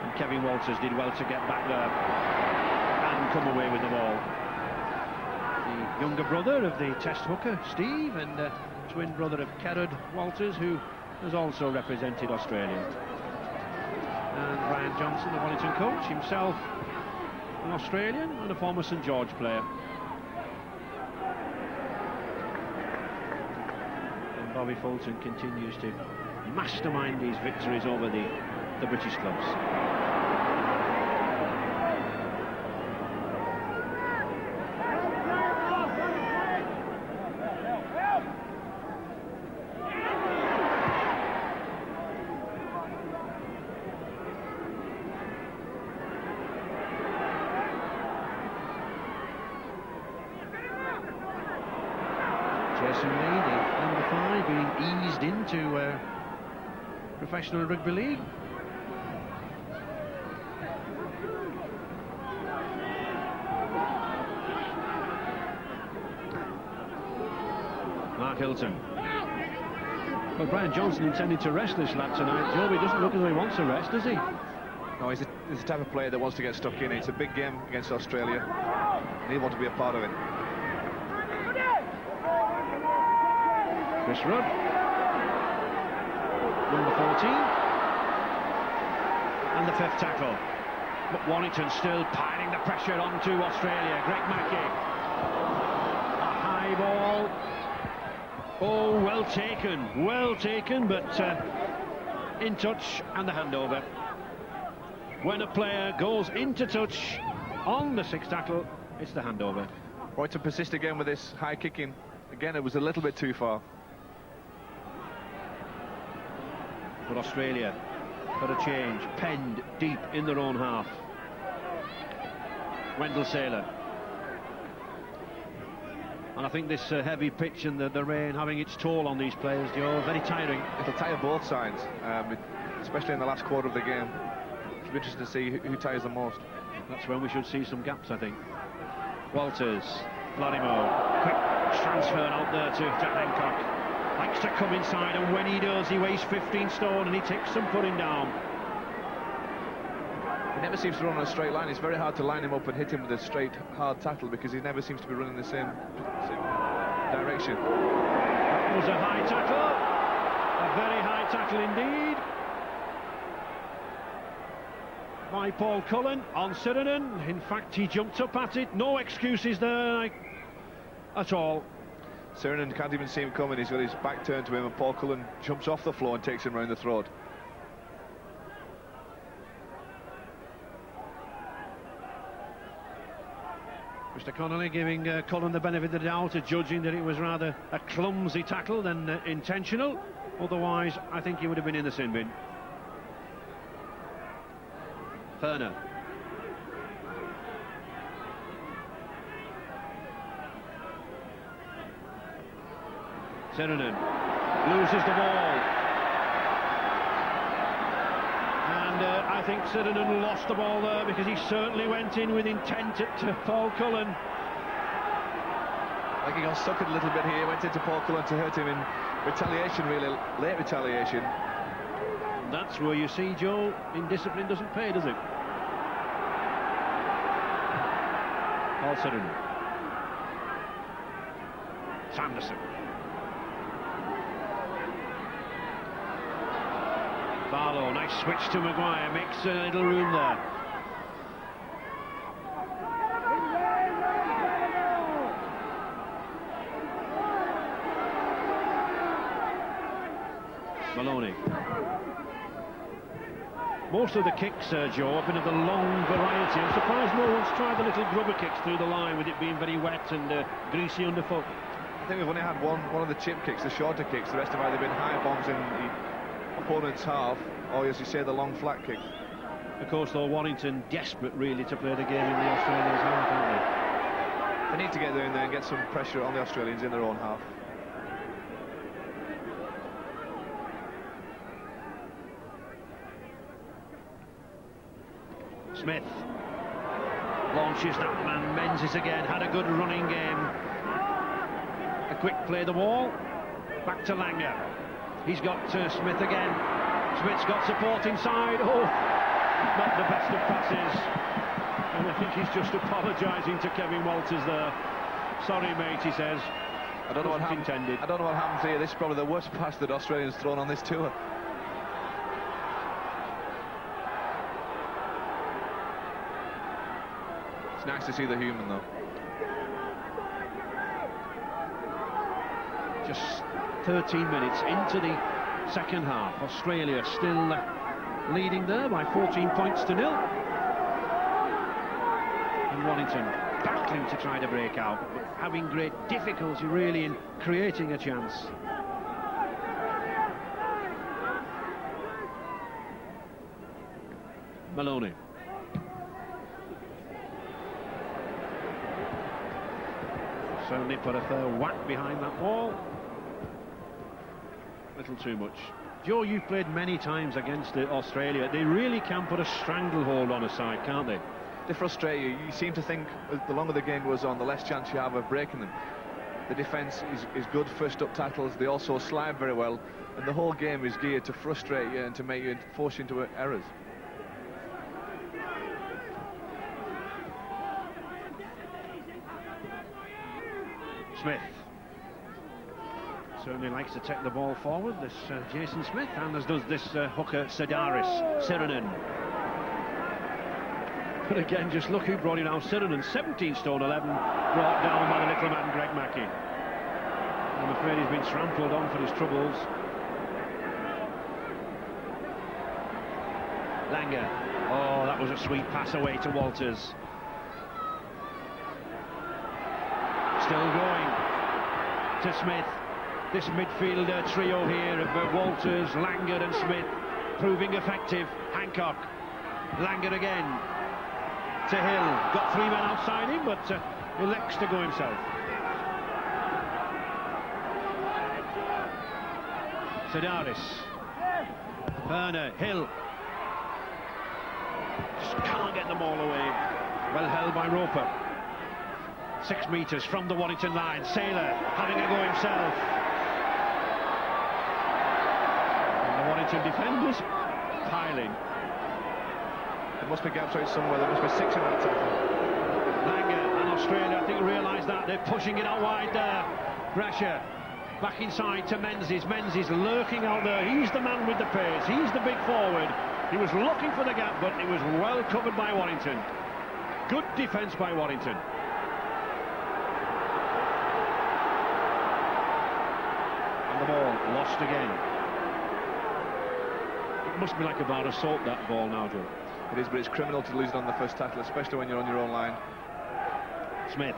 And Kevin Walters did well to get back there and come away with the ball. The younger brother of the Test hooker, Steve, and twin brother of Kerrod Walters, who has also represented Australia. And Brian Johnson, the Warrington coach, himself an Australian and a former St George player. And Bobby Fulton continues to mastermind these victories over the British clubs. Into professional rugby league. Mark Hilton. Well, Brian Johnson intended to rest this lad tonight, Joe. He doesn't look as though he wants to rest, does he? No, he's the type of player that wants to get stuck in. It's a big game against Australia, and he'll want to be a part of it. Chris Rudd, number 14, and the 5th tackle. But Warrington still piling the pressure onto Australia. Greg Mackie, a high ball. Oh, well taken, but in touch, and the handover. When a player goes into touch on the 6th tackle, it's the handover. Right, to persist again with this high kicking. Again, it was a little bit too far. But Australia, for a change, penned deep in their own half. Wendell Saylor. And I think this heavy pitch and the rain having its toll on these players, Joe, very tiring. It'll tire both sides, especially in the last quarter of the game. It'll be interesting to see who tires the most. That's when we should see some gaps, I think. Walters, Florimo, quick transfer out there to Hancock. Likes to come inside, and when he does, he weighs 15 stone and he takes some putting down. He never seems to run on a straight line. It's very hard to line him up and hit him with a straight, hard tackle because he never seems to be running the same direction. That was a high tackle. A very high tackle indeed. By Paul Cullen on Sirinen. In fact, he jumped up at it. No excuses there at all. Sirinen can't even see him coming. He's got his back turned to him, and Paul Cullen jumps off the floor and takes him round the throat. Mr. Connolly giving Cullen the benefit of the doubt, judging that it was rather a clumsy tackle than intentional. Otherwise, I think he would have been in the sin bin. Ferner. Sirinen loses the ball. And I think Sirinen lost the ball there because he certainly went in with intent at Paul Cullen. I think he got stuck a little bit here, went into Paul Cullen to hurt him in retaliation, really, late retaliation. That's where you see, Joe, indiscipline doesn't pay, does it? Paul Sirinen. Sanderson. Barlow, nice switch to Maguire, makes a little room there. Maloney. Most of the kicks, Joe, have been of the long variety. I'm surprised no one's tried the little grubber kicks through the line with it being very wet and greasy underfoot. I think we've only had one of the chip kicks, the shorter kicks. The rest have either been high bombs in the opponent's half, or as you say, the long flat kick. Of course, though, Warrington desperate really to play the game in the Australians' half, aren't They need to get in there and get some pressure on the Australians in their own half. Smith launches that man, Menzies again, had a good running game. A quick play the wall, back to Langer. He's got Smith again. Smith's got support inside. Oh, not the best of passes. And I think he's just apologising to Kevin Walters there. Sorry, mate, he says. I don't know what happened. I don't know what happens here. This is probably the worst pass that Australians thrown on this tour. It's nice to see the human, though. Just 13 minutes into the second half. Australia still leading there by 14 points to 0. And Warrington battling to try to break out, but having great difficulty really in creating a chance. Maloney. Certainly put a fair whack behind that wall. Little too much. Joe, you've played many times against Australia. They really can put a stranglehold on a side, can't they? They frustrate you. You seem to think the longer the game goes on, the less chance you have of breaking them. The defence is good, first up tackles. They also slide very well, and the whole game is geared to frustrate you and to make you force you into errors. Smith certainly likes to take the ball forward, this Jason Smith, and as does this hooker Sedaris. Sirinen. But again, just look who brought him down. Sirinen, 17 stone 11, brought down by the little man Greg Mackey. I'm afraid he's been trampled on for his troubles. Langer. Oh, that was a sweet pass away to Walters. Still going to Smith. This midfielder trio here of Walters, Langer and Smith proving effective. Hancock, Langer again to Hill. Got three men outside him, but elects to go himself. Sedaris, Ferner, Hill. Just can't get the ball away. Well held by Roper. 6 metres from the Warrington line. Saylor having a go himself. Warrington defenders piling. There must be gaps out somewhere. There must be 6 in that tackle. Langer and Australia, I think, realise that. They're pushing it out wide there. Brescia back inside to Menzies. Menzies lurking out there. He's the man with the pace. He's the big forward. He was looking for the gap, but it was well covered by Warrington. Good defence by Warrington. And the ball lost again. It must be like a bar of soap, that ball now, Joe. It is, but it's criminal to lose it on the first tackle, especially when you're on your own line. Smith.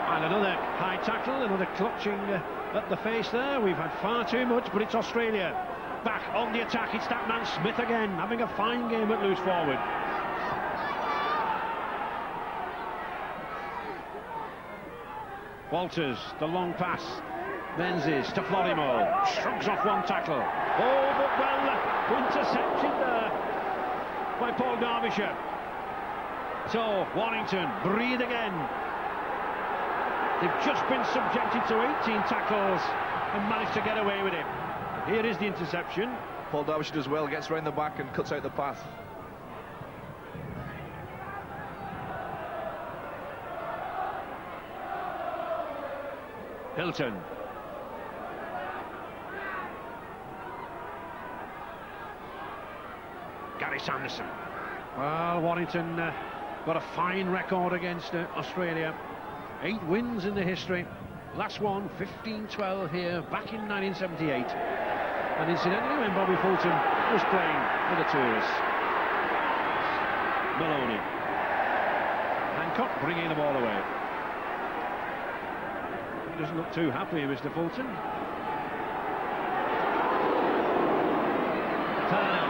And another high tackle, another clutching at the face there. We've had far too much, but it's Australia. Back on the attack, it's that man Smith again, having a fine game at loose forward. Walters, the long pass. Menzies to Florimo, shrugs off one tackle. Oh, but well intercepted there by Paul Derbyshire. So, Warrington breathe again. They've just been subjected to 18 tackles and managed to get away with it. And here is the interception. Paul Derbyshire does well, gets round the back and cuts out the path. Hilton. Gary Sanderson. Well, Warrington got a fine record against Australia. 8 wins in the history. Last one, 15-12 here, back in 1978. And incidentally, when Bobby Fulton was playing for the tourists. Maloney. Hancock bringing the ball away. He doesn't look too happy, Mr. Fulton. Turner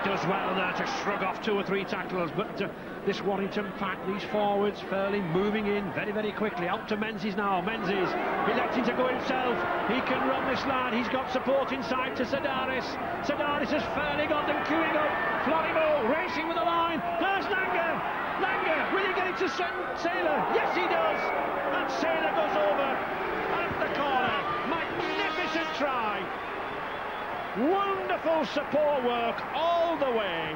does well there to shrug off 2 or 3 tackles, but this Warrington pack, these forwards fairly moving in very, very quickly. Out to Menzies now. Menzies electing to go himself. He can run this lad. He's got support inside to Sedaris. Sedaris has fairly got them queuing up. Florimo racing with the line. There's Langer. Langer, will he get it to Saylor? Yes, he does. And Saylor goes over at the corner. Magnificent try. Wonderful support work all the way.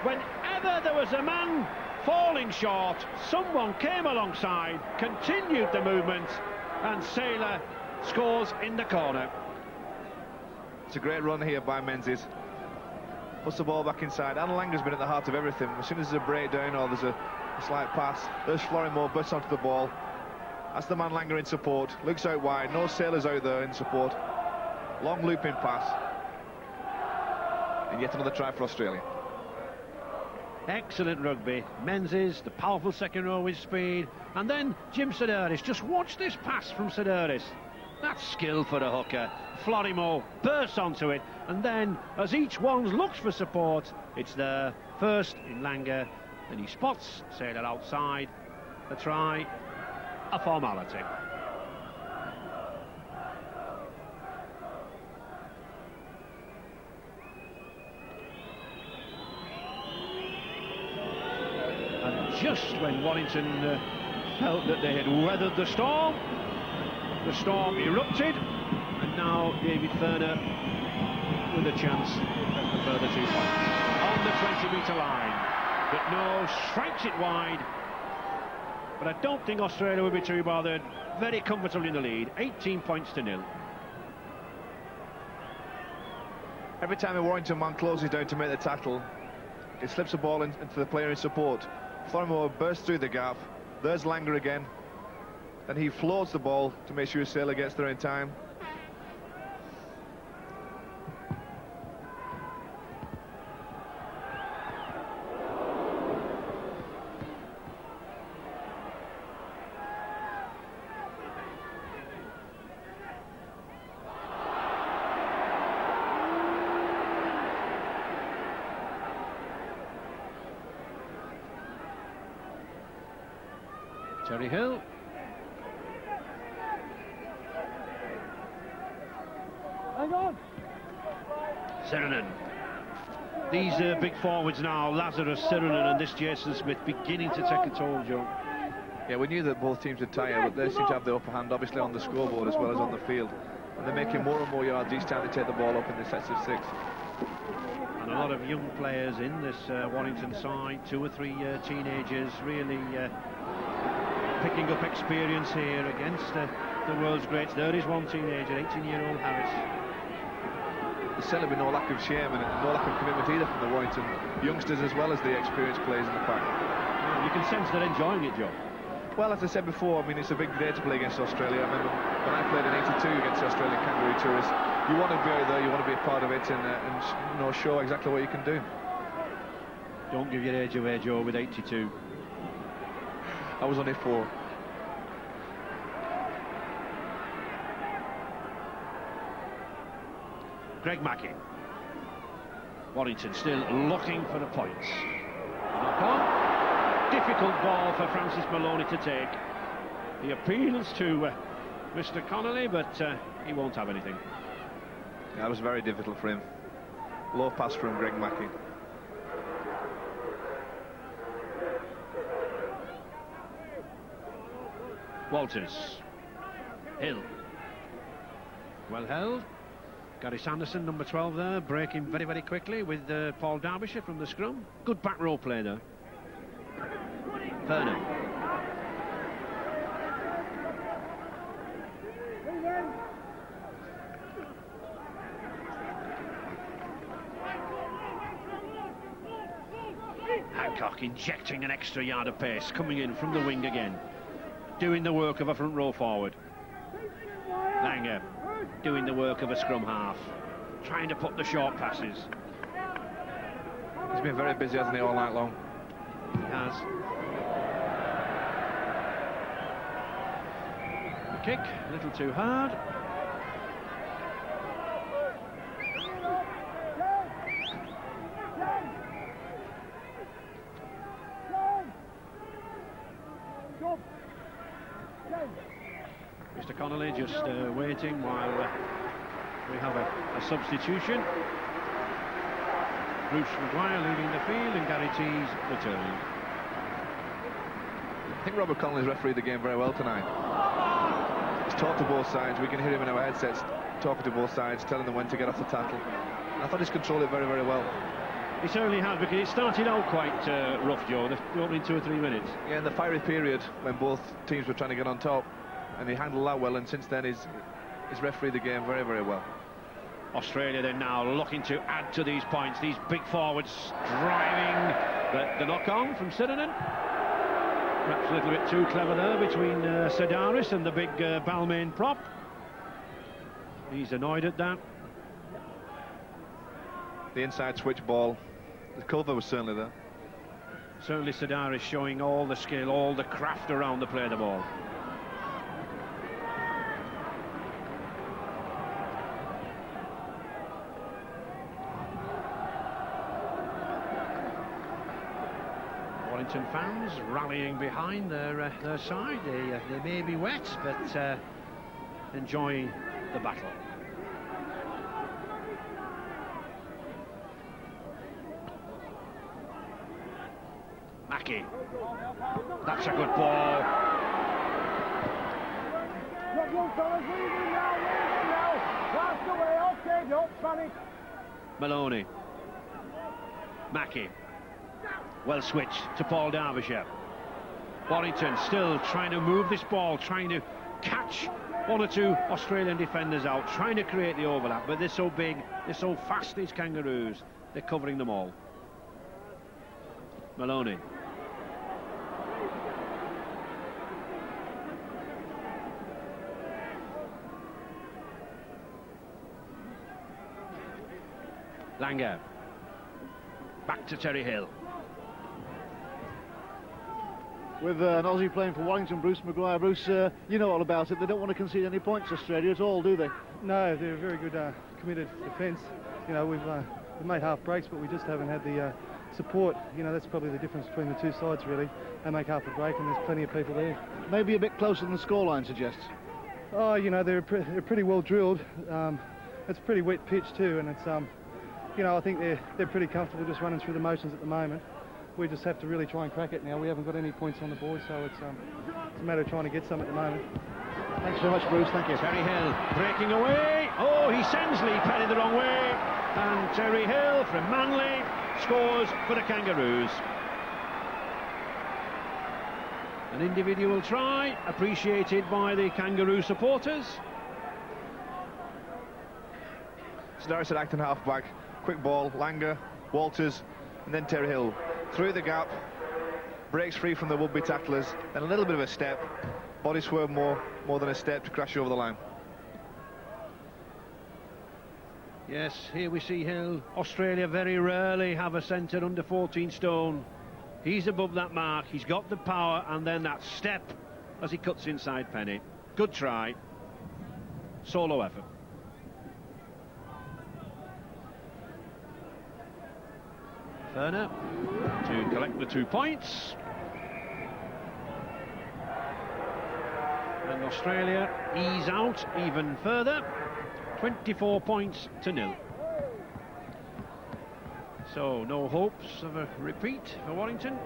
Whenever there was a man falling short, someone came alongside, continued the movement, and Saylor scores in the corner. It's a great run here by Menzies. Puts the ball back inside. And Langer's been at the heart of everything. As soon as there's a breakdown or there's a slight pass, there's Florimo, bursts onto the ball. That's the man Langer in support. Looks out wide. No Sailors out there in support. Long looping pass. And yet another try for Australia. Excellent rugby. Menzies, the powerful second row with speed. And then Jim Sedaris. Just watch this pass from Sedaris. That's skill for the hooker. Florimo bursts onto it. And then, as each one looks for support, it's there. First in Langer. And he spots Saylor outside. A try. A formality. Just when Warrington felt that they had weathered the storm erupted, and now David Ferner with a chance at the further 2 points. On the 20-metre line, but no, strikes it wide. But I don't think Australia will be too bothered. Very comfortably in the lead, 18 points to 0. Every time a Warrington man closes down to make the tackle, it slips the ball into the player in support. Florimo bursts through the gap. There's Langer again. Then he floats the ball to make sure Saylor gets there in time. Terry Hill. Hang on. Sirenen. These big forwards now, Lazarus, Sirenen and this Jason Smith, beginning to take a toll, Joe. Yeah, we knew that both teams would tire, but they seem to have the upper hand, obviously, on the scoreboard as well as on the field. And they're making more and more yards each time they take the ball up in the sets of 6. And a lot of young players in this Warrington side, 2 or 3 teenagers, really picking up experience here against the world's greats. There is one teenager, 18-year-old Harris. There's certainly been no lack of shame and no lack of commitment either from the Warrington youngsters as well as the experienced players in the pack. You can sense they're enjoying it, Joe. Well, as I said before, I mean, it's a big day to play against Australia. I remember when I played in '82 against the Australian Kangaroo Tourists, you want to be there, you want to be a part of it and you know, show exactly what you can do. Don't give your age away, Joe, with 82. I was only 4. Greg Mackey. Warrington still looking for the points. Knock on. Difficult ball for Francis Maloney to take. He appeals to Mr. Connolly, but he won't have anything. That was very difficult for him. Low pass from Greg Mackey. Walters. Hill. Well held. Gary Sanderson, number 12 there, breaking very, very quickly with Paul Derbyshire from the scrum. Good back row play there. Vernon. Hancock injecting an extra yard of pace, coming in from the wing again, doing the work of a front row forward. Langer doing the work of a scrum half, trying to put the short passes. He's been very busy, hasn't he, all night long? He has. The kick, a little too hard. Mr. Connolly just waiting while we have a substitution. Bruce Maguire leaving the field and Gary Tees returning. I think Robert Connolly's refereed the game very well tonight. He's talked to both sides. We can hear him in our headsets talking to both sides, telling them when to get off the tackle. I thought he's controlled it very, very well. He certainly has, because it started out quite rough, Joe, the opening 2 or 3 minutes. Yeah, in the fiery period when both teams were trying to get on top, and he handled that well, and since then he's refereed the game very, very well. Australia then now looking to add to these points. These big forwards driving the knock-on from Sirenen. Perhaps a little bit too clever there between Sedaris and the big Balmain prop. He's annoyed at that. The inside switch ball. The cover was certainly there. Certainly Sedaris showing all the skill, all the craft around the play of the ball. Warrington fans rallying behind their side. They may be wet, but enjoying the battle. Mackey. That's a good ball. Okay, don't panic. Maloney. Mackey. Well switched to Paul Derbyshire. Warrington still trying to move this ball, trying to catch 1 or 2 Australian defenders out, trying to create the overlap, but they're so big, they're so fast, these Kangaroos, they're covering them all. Maloney. Langer. Back to Terry Hill. With an Aussie playing for Warrington, Bruce Maguire. Bruce, you know all about it. They don't want to concede any points, Australia, at all, do they? No, they're a very good, committed defence. You know, we've made half breaks, but we just haven't had the support. You know, that's probably the difference between the two sides, really. They make half a break, and there's plenty of people there. Maybe a bit closer than the scoreline suggests. Oh, you know, they're pretty well drilled. It's a pretty wet pitch too, and it's you know, I think they're pretty comfortable just running through the motions at the moment. we just have to really try and crack it now. We haven't got any points on the board, so it's a matter of trying to get some at the moment. Thanks very much, Bruce. Thank you. Terry Hill breaking away. Oh, he sends Lee Penny the wrong way. And Terry Hill from Manly scores for the Kangaroos. An individual try, appreciated by the Kangaroo supporters. Starts at Acton half-back. Quick ball, Langer, Walters, and then Terry Hill. Through the gap, breaks free from the would-be tacklers, then a little bit of a step. Body swerve more than a step to crash over the line. Yes, here we see Hill. Australia very rarely have a centre under 14 stone. He's above that mark, he's got the power, and then that step as he cuts inside Penny. Good try. Solo effort. Ferner to collect the 2 points. And Australia ease out even further. 24 points to 0. So no hopes of a repeat for Warrington.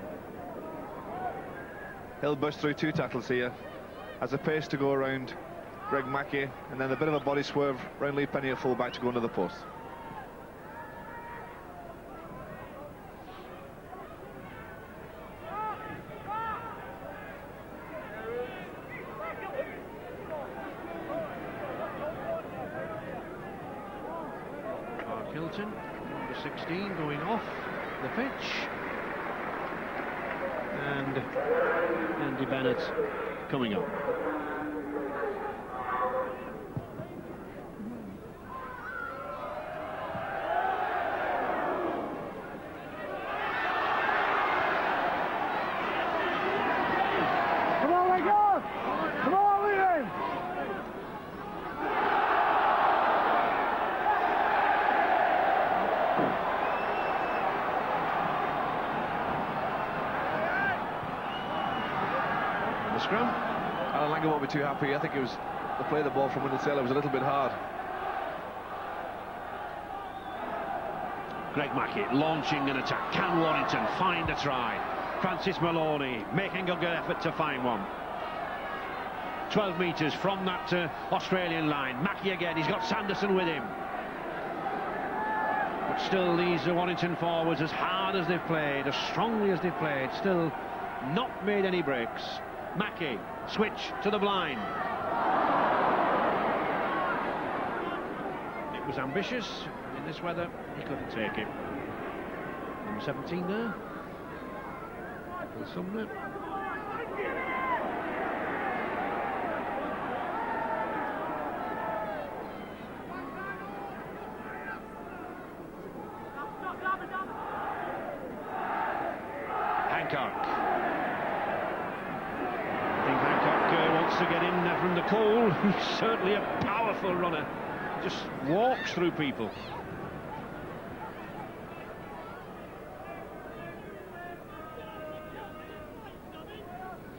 Hill burst through 2 tackles here. Has a pace to go around Greg Mackey, and then a bit of a body swerve round Lee Penny at full-back to go under the post. Hilton, number 16, going off the pitch, and Andy Bennett coming up. Come on, wake up! Come on, William! The scrum. Alan Langer won't be too happy. I think it was the play of the ball from Wendell Taylor was a little bit hard. Greg Mackey launching an attack. Can Warrington find a try? Francis Maloney making a good effort to find one. 12 metres from that Australian line. Mackey again, he's got Sanderson with him. But still these Warrington forwards, as hard as they've played, as strongly as they've played, still not made any breaks. Mackey, switch to the blind. It was ambitious. In this weather, he couldn't take it. Number 17 there. Will Sumner. Hancock. I think Hancock wants to get in from the cold. He's certainly a powerful runner. Just walks through people.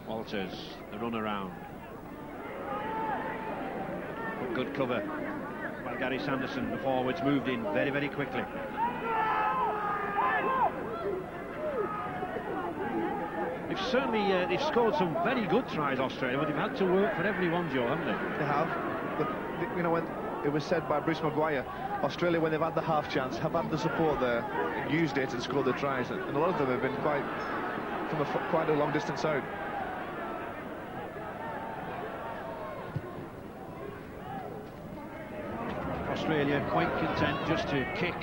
Walters, the run around. But good cover by Gary Sanderson. The forwards moved in very, very quickly. They've certainly they've scored some very good tries, Australia, but they've had to work for every one, Joe, haven't they? They have. But, you know, when it was said by Bruce Maguire, Australia, when they've had the half chance, have had the support there, used it and scored the tries. And a lot of them have been from quite a long distance out. Australia quite content just to kick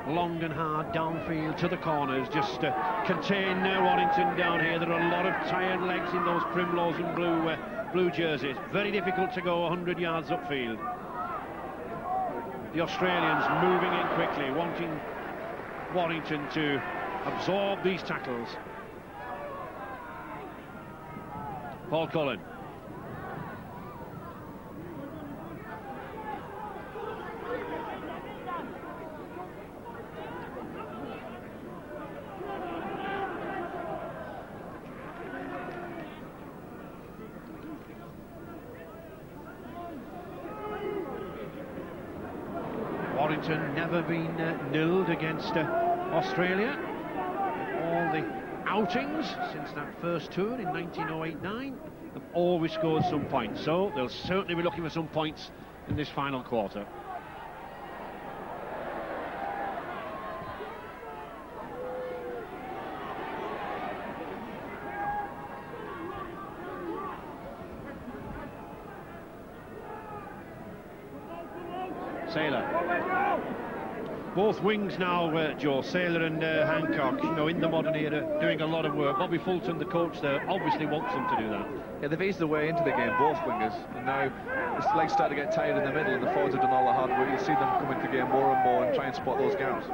long and hard downfield to the corners, just to contain Warrington down here. There are a lot of tired legs in those primrose and blue jerseys. Very difficult to go 100 yards upfield. The Australians moving in quickly, wanting Warrington to absorb these tackles. Paul Cullen. Warrington never been nilled against Australia. All the outings since that first tour in 1908-9 have always scored some points, so they'll certainly be looking for some points in this final quarter. Sailor. Both wings now, Joe, Sailor and Hancock, you know, in the modern era, doing a lot of work. Bobby Fulton, the coach there, obviously wants them to do that. Yeah, they've eased their way into the game, both wingers, and now the legs start to get tired in the middle, and the forwards have done all the hard work. You'll see them come into the game more and more and try and spot those gaps.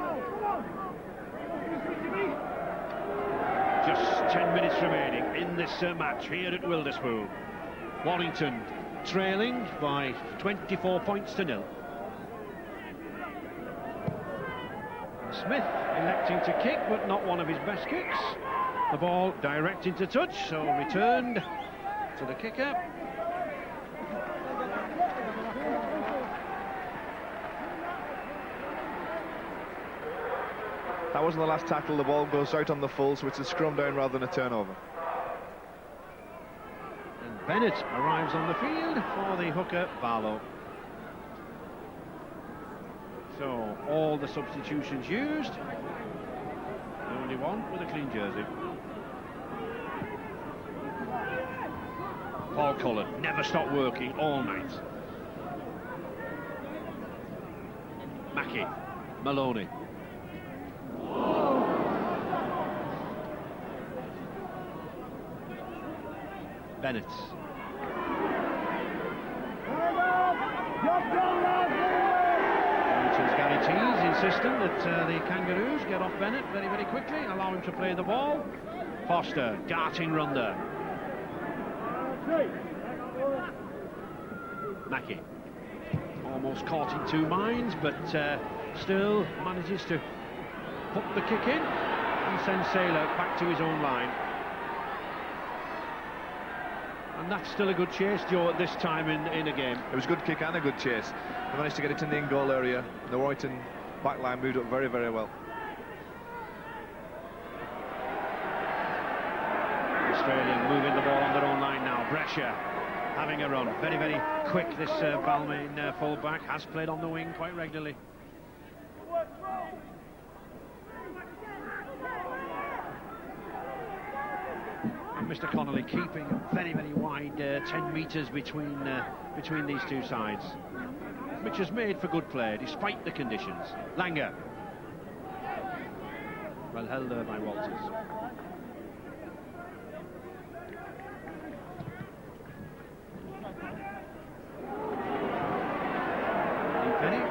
Just 10 minutes remaining in this match here at Wilderspool. Warrington trailing by 24 points to 0. Smith electing to kick, but not one of his best kicks. The ball direct into touch, so returned to the kicker. That wasn't the last tackle. The ball goes out on the full, so it's a scrum down rather than a turnover. And Bennett arrives on the field for the hooker, Barlow. So, all the substitutions used. Only one with a clean jersey. Paul Cullen never stopped working all night. Mackey, Maloney. Bennett. Gary Tees insistent that the Kangaroos get off Bennett very, very quickly, allow him to play the ball. Foster, darting run there. Mackey, almost caught in two minds, but still manages to put the kick in and send Sailor back to his own line. And that's still a good chase, Joe, at this time in a game. It was a good kick and a good chase. They managed to get it in the in-goal area. The Warrington back line moved up very, very well. Australia moving the ball on their own line now. Brescia having a run. Very, very quick, this Balmain full-back. Has played on the wing quite regularly. And Mr. Connolly keeping very, very wide 10 metres between these two sides, which has made for good play despite the conditions. Langer. Well held there by Walters. Penny.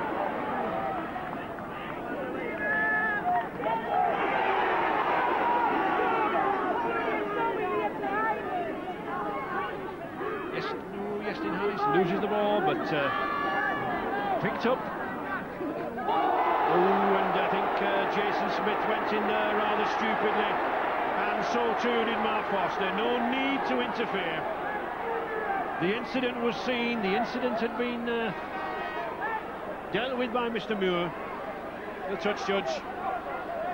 Loses the ball, but picked up. Oh, and I think Jason Smith went in there rather stupidly, and so too did Mark Foster. No need to interfere. The incident was seen. The incident had been dealt with by Mr. Moore, the touch judge.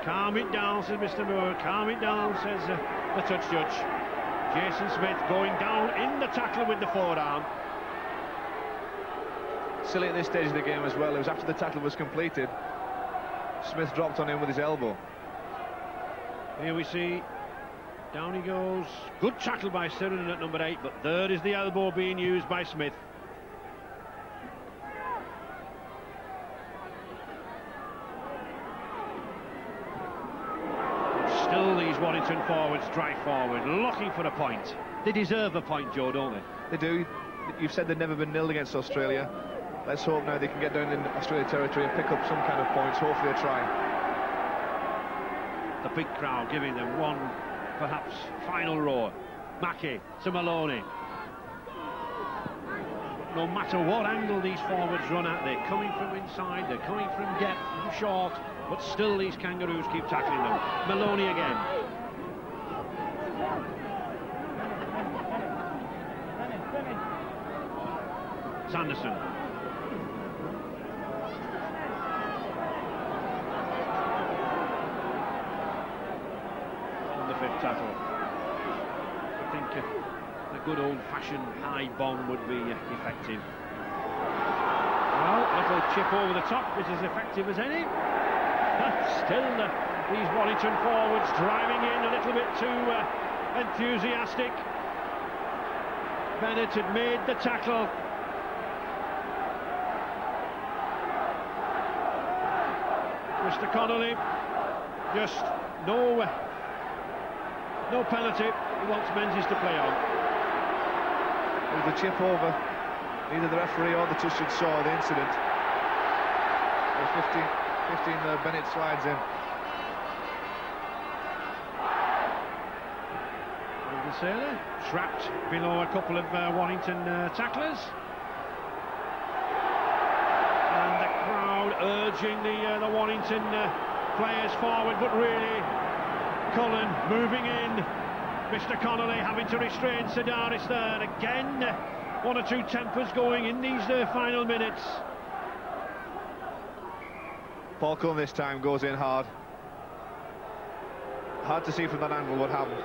Calm it down, says Mr. Moore. Calm it down, says the touch judge. Jason Smith going down in the tackle with the forearm. Silly at this stage of the game as well. It was after the tackle was completed. Smith dropped on him with his elbow. Here we see, down he goes. Good tackle by Sheridan at number 8, but there is the elbow being used by Smith. Still these Warrington forwards drive forward, looking for a point. They deserve a point, Joe, don't they? They do. You've said they've never been nilled against Australia. Let's hope now they can get down in Australia territory and pick up some kind of points. Hopefully they'll try. The big crowd giving them one, perhaps, final roar. Mackey to Maloney. No matter what angle these forwards run at, they're coming from inside, they're coming from depth, from short, but still these Kangaroos keep tackling them. Maloney again. Sanderson. On the 50. tackle. I think a good old-fashioned high bomb would be effective. Well, a little chip over the top is as effective as any. Still, these Warrington forwards driving in a little bit too enthusiastic. Bennett had made the tackle. Mr. Connolly, just no penalty. He wants Menzies to play on. With the chip over, neither the referee or the touchman saw the incident. 15 Bennett slides in. The sailor trapped below a couple of Warrington tacklers. And the crowd urging the Warrington players forward, but really Cullen moving in. Mr. Connolly having to restrain Sedaris there. And again, one or two tempers going in these final minutes. Paul Cullen this time goes in hard. Hard to see from that angle what happened.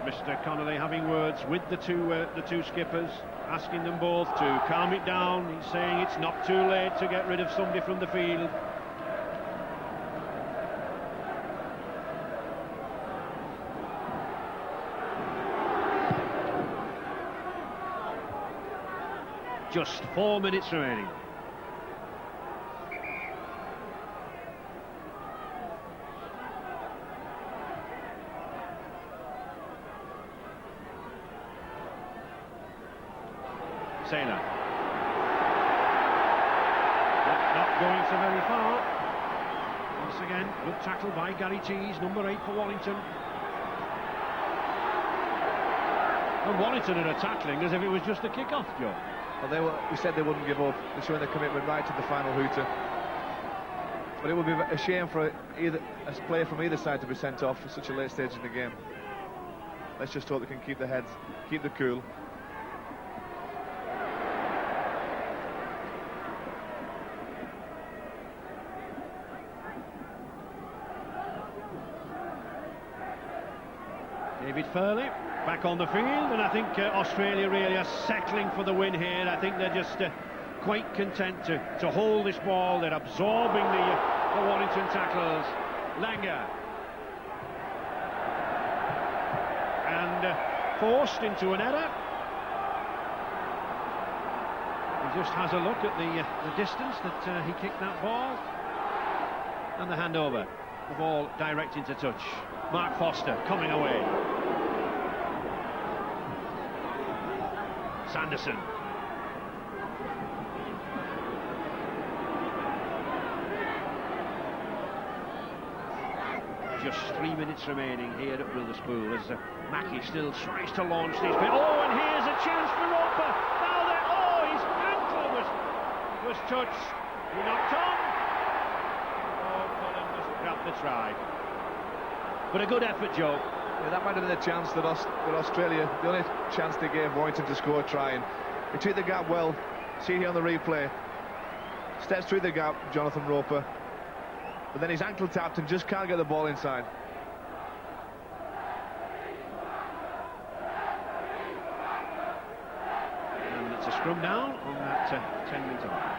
Mr. Connolly having words with the two skippers, asking them both to calm it down. He's saying it's not too late to get rid of somebody from the field. Just 4 minutes remaining. Sailor. Not going so very far. Once again, good tackle by Gary Tees, number 8 for Warrington. And Warrington are tackling as if it was just a kick-off, Joe. Well, we said they wouldn't give up. They're showing their commitment right to the final hooter. But it would be a shame for a player from either side to be sent off at such a late stage in the game. Let's just hope they can keep their heads, keep the cool. David Furley back on the field, and I think Australia really are settling for the win here. I think they're just quite content to hold this ball. They're absorbing the Warrington tackles. Langer. And forced into an error. He just has a look at the distance that he kicked that ball. And the handover. The ball direct into touch. Mark Foster coming away. Sanderson. Just 3 minutes remaining here at Witherspoon as Mackie still tries to launch this bit. Oh, and here's a chance for Roper. Now there. Oh, his ankle was touched. He knocked on. Oh, Cullen just grabbed the try. But a good effort, Joe. Yeah, that might have been the chance that Australia, the only chance they gave Warrington to score a try. And he took the gap well. See here on the replay. Steps through the gap, Jonathan Roper. But then his ankle tapped and just can't get the ball inside. And it's a scrum down on that 10-minute mark.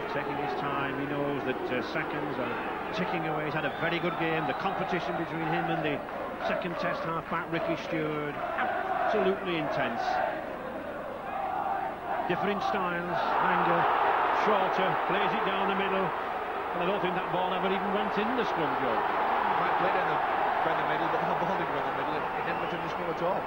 Taking his time, he knows that seconds are ticking away. He's had a very good game. The competition between him and the second test half-back Ricky Stewart, absolutely intense. Different styles. Langer, shorter, plays it down the middle, and I don't think that ball ever even went in the scrum, Joe. He might play it in the middle, but that ball didn't go in the middle. It didn't went in the scrum at all.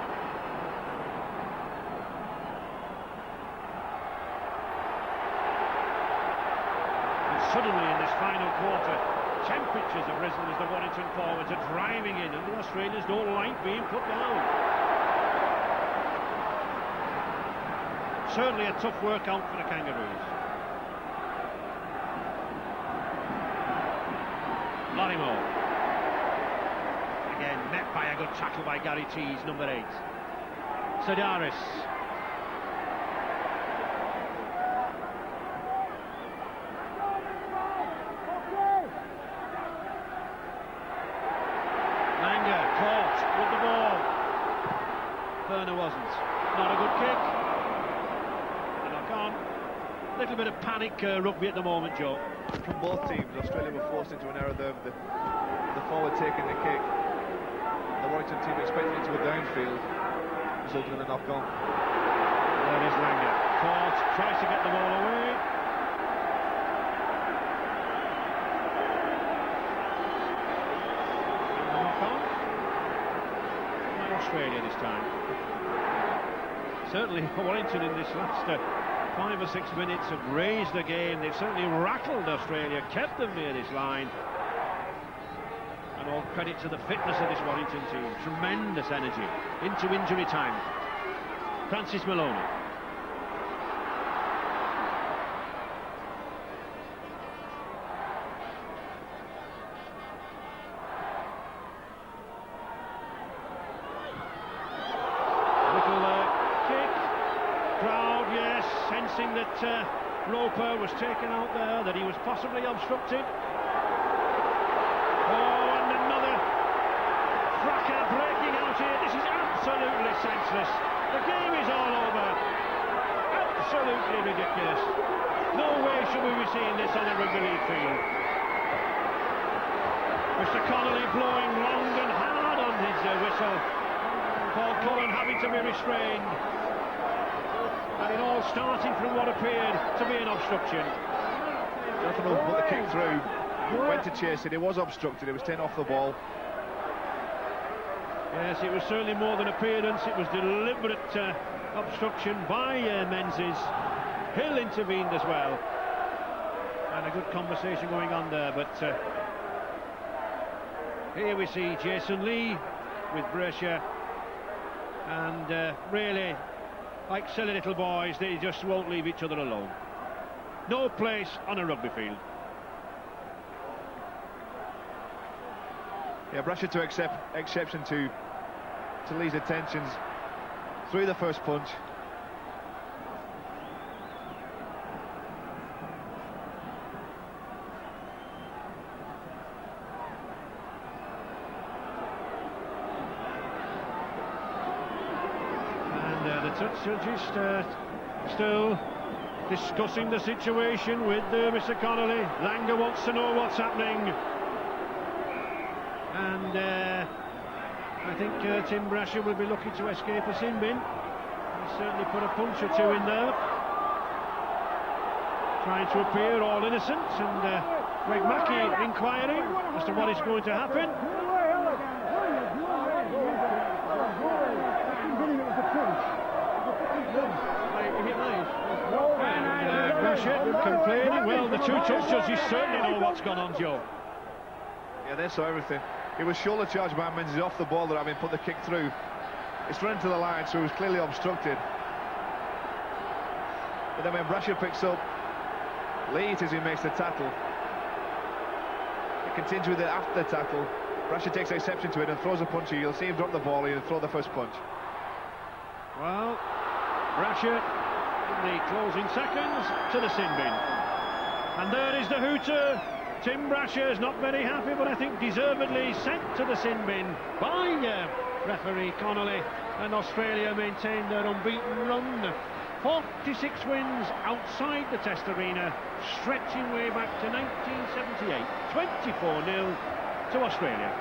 Suddenly in this final quarter, temperatures have risen as the Warrington forwards are driving in, and the Australians don't like being put down. Certainly a tough workout for the Kangaroos. Lorimo. Again, met by a good tackle by Gary Tees, number 8. Sadaris. Langer caught with the ball. Werner wasn't. Not a good kick. And knock on. A little bit of panic rugby at the moment, Joe. From both teams, Australia were forced into an error there with the forward taking the kick. The Warrington team expected it to go downfield, resulting in a knock on. There is Langer. Caught, tries to get the ball away. And the knock on. Not Australia this time. Certainly Warrington in this last 5 or 6 minutes have raised the game. They've certainly rattled Australia, kept them near this line. And all credit to the fitness of this Warrington team. Tremendous energy into injury time. Francis Maloney. Sensing that Roper was taken out there, that he was possibly obstructed. Oh, and another fracas breaking out here. This is absolutely senseless. The game is all over. Absolutely ridiculous. No way should we be seeing this on a rugby league field. Mr. Connolly blowing long and hard on his whistle. Paul Cullen having to be restrained. And it all starting from what appeared to be an obstruction. Jonathan Hope put the kick through, went to chase it, it was obstructed, it was taken off the ball. Yes, it was certainly more than appearance, it was deliberate obstruction by Menzies. Hill intervened as well. And a good conversation going on there, but here we see Jason Lee with Brescia, and really, like silly little boys, they just won't leave each other alone. No place on a rugby field. Yeah, Brescia took exception to Lee's attentions through the first punch. Touch judges still discussing the situation with Mr. Connolly. Langer wants to know what's happening, and I think Tim Brescia will be looking to escape a sin bin. He's certainly put a punch or two in there, trying to appear all innocent, and Greg Mackey inquiring as to what is going to happen. Complaining. Well, the two touch judges certainly know what's gone on, Joe. Yeah, they saw everything. It was shoulder charge by Menzies off the ball that having put the kick through. It's run to the line, so it was clearly obstructed. But then when Brescia picks up Lee, it is who makes the tackle. It continues with it after the tackle. Brescia takes exception to it and throws a punch. You'll see him drop the ball and throw the first punch. Well, Brescia in the closing seconds to the sin bin. And there is the hooter. Tim Brescia is not very happy, but I think deservedly sent to the sin bin by referee Connolly. And Australia maintained their unbeaten run. 46 wins outside the Test arena, stretching way back to 1978. 24-0 to Australia.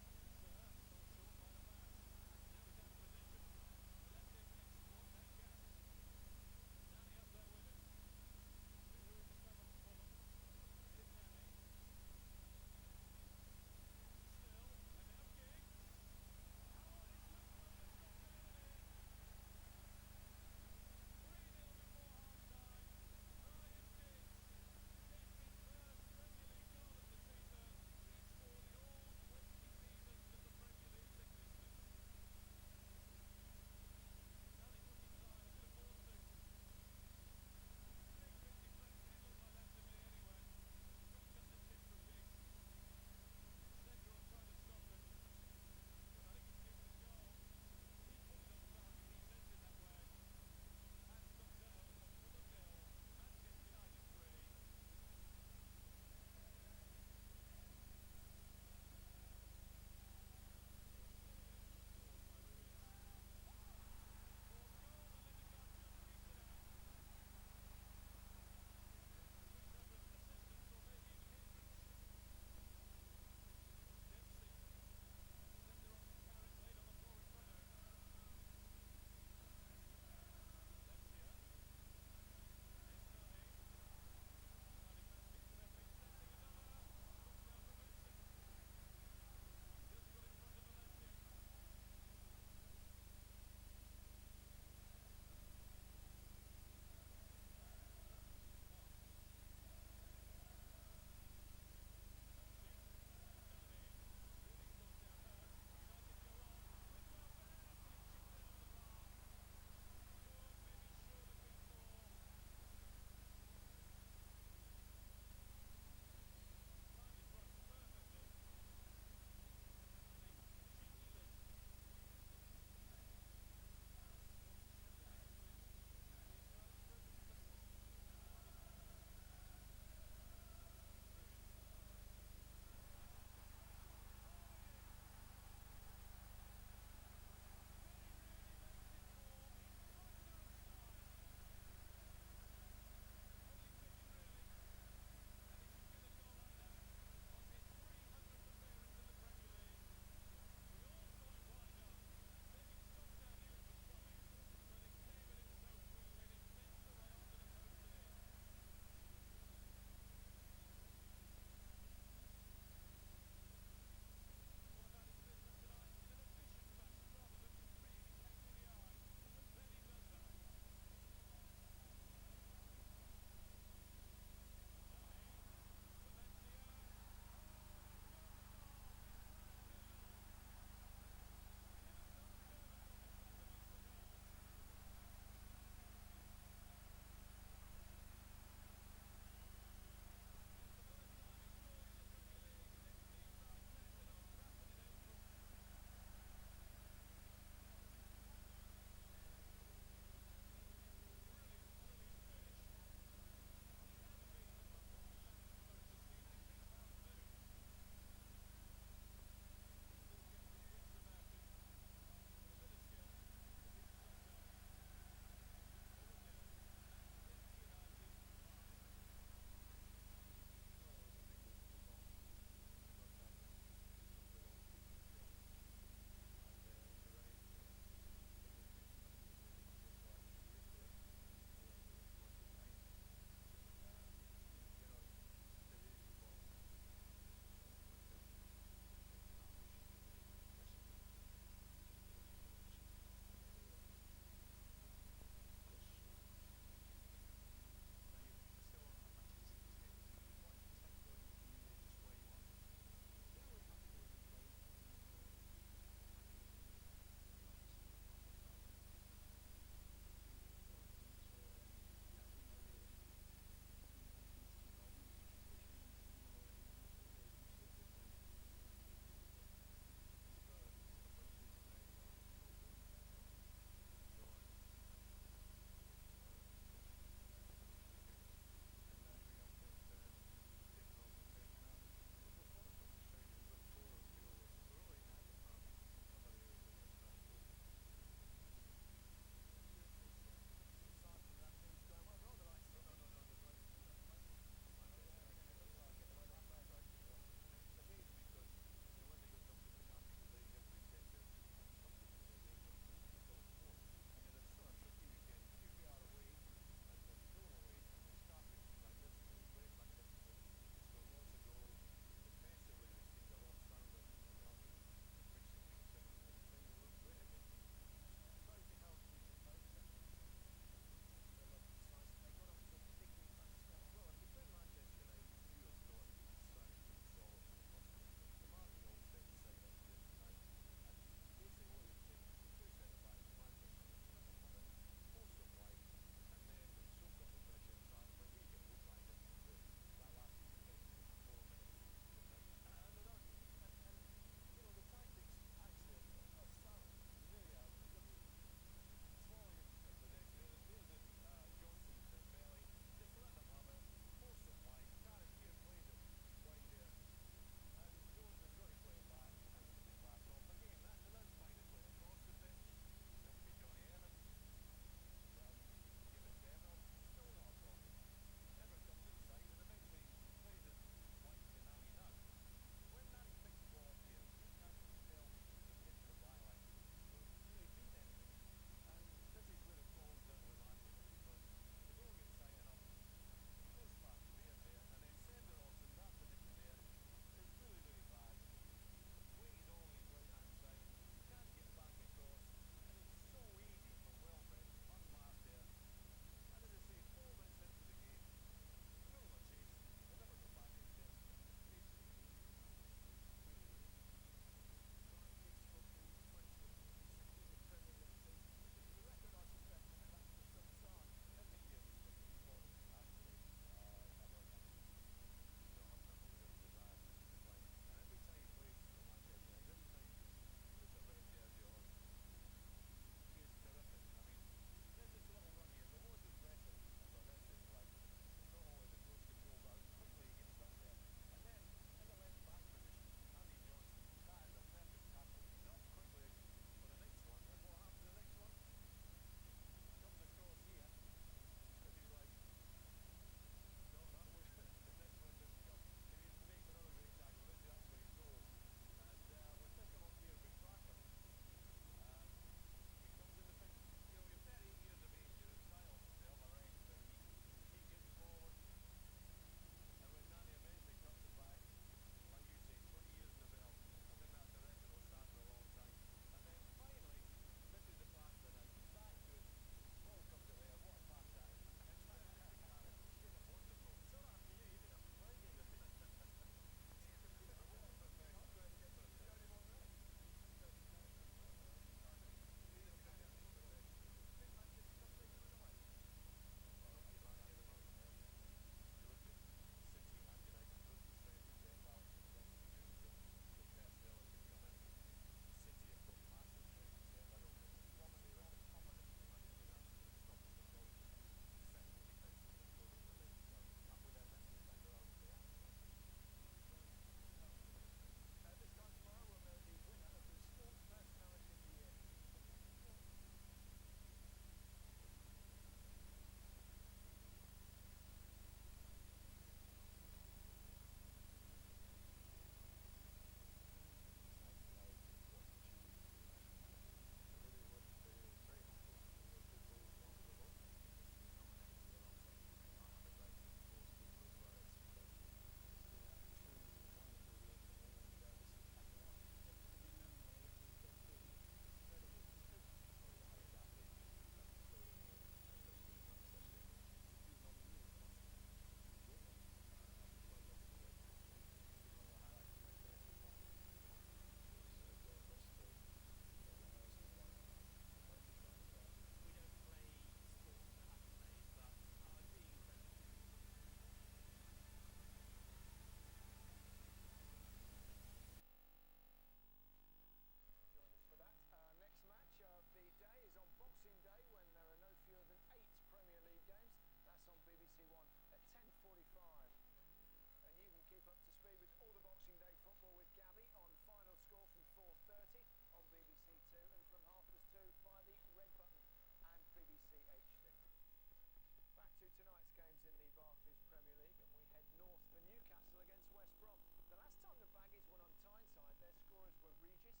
north for Newcastle against West Brom. The last time the Baggies won on Tyneside, their scorers were Regis,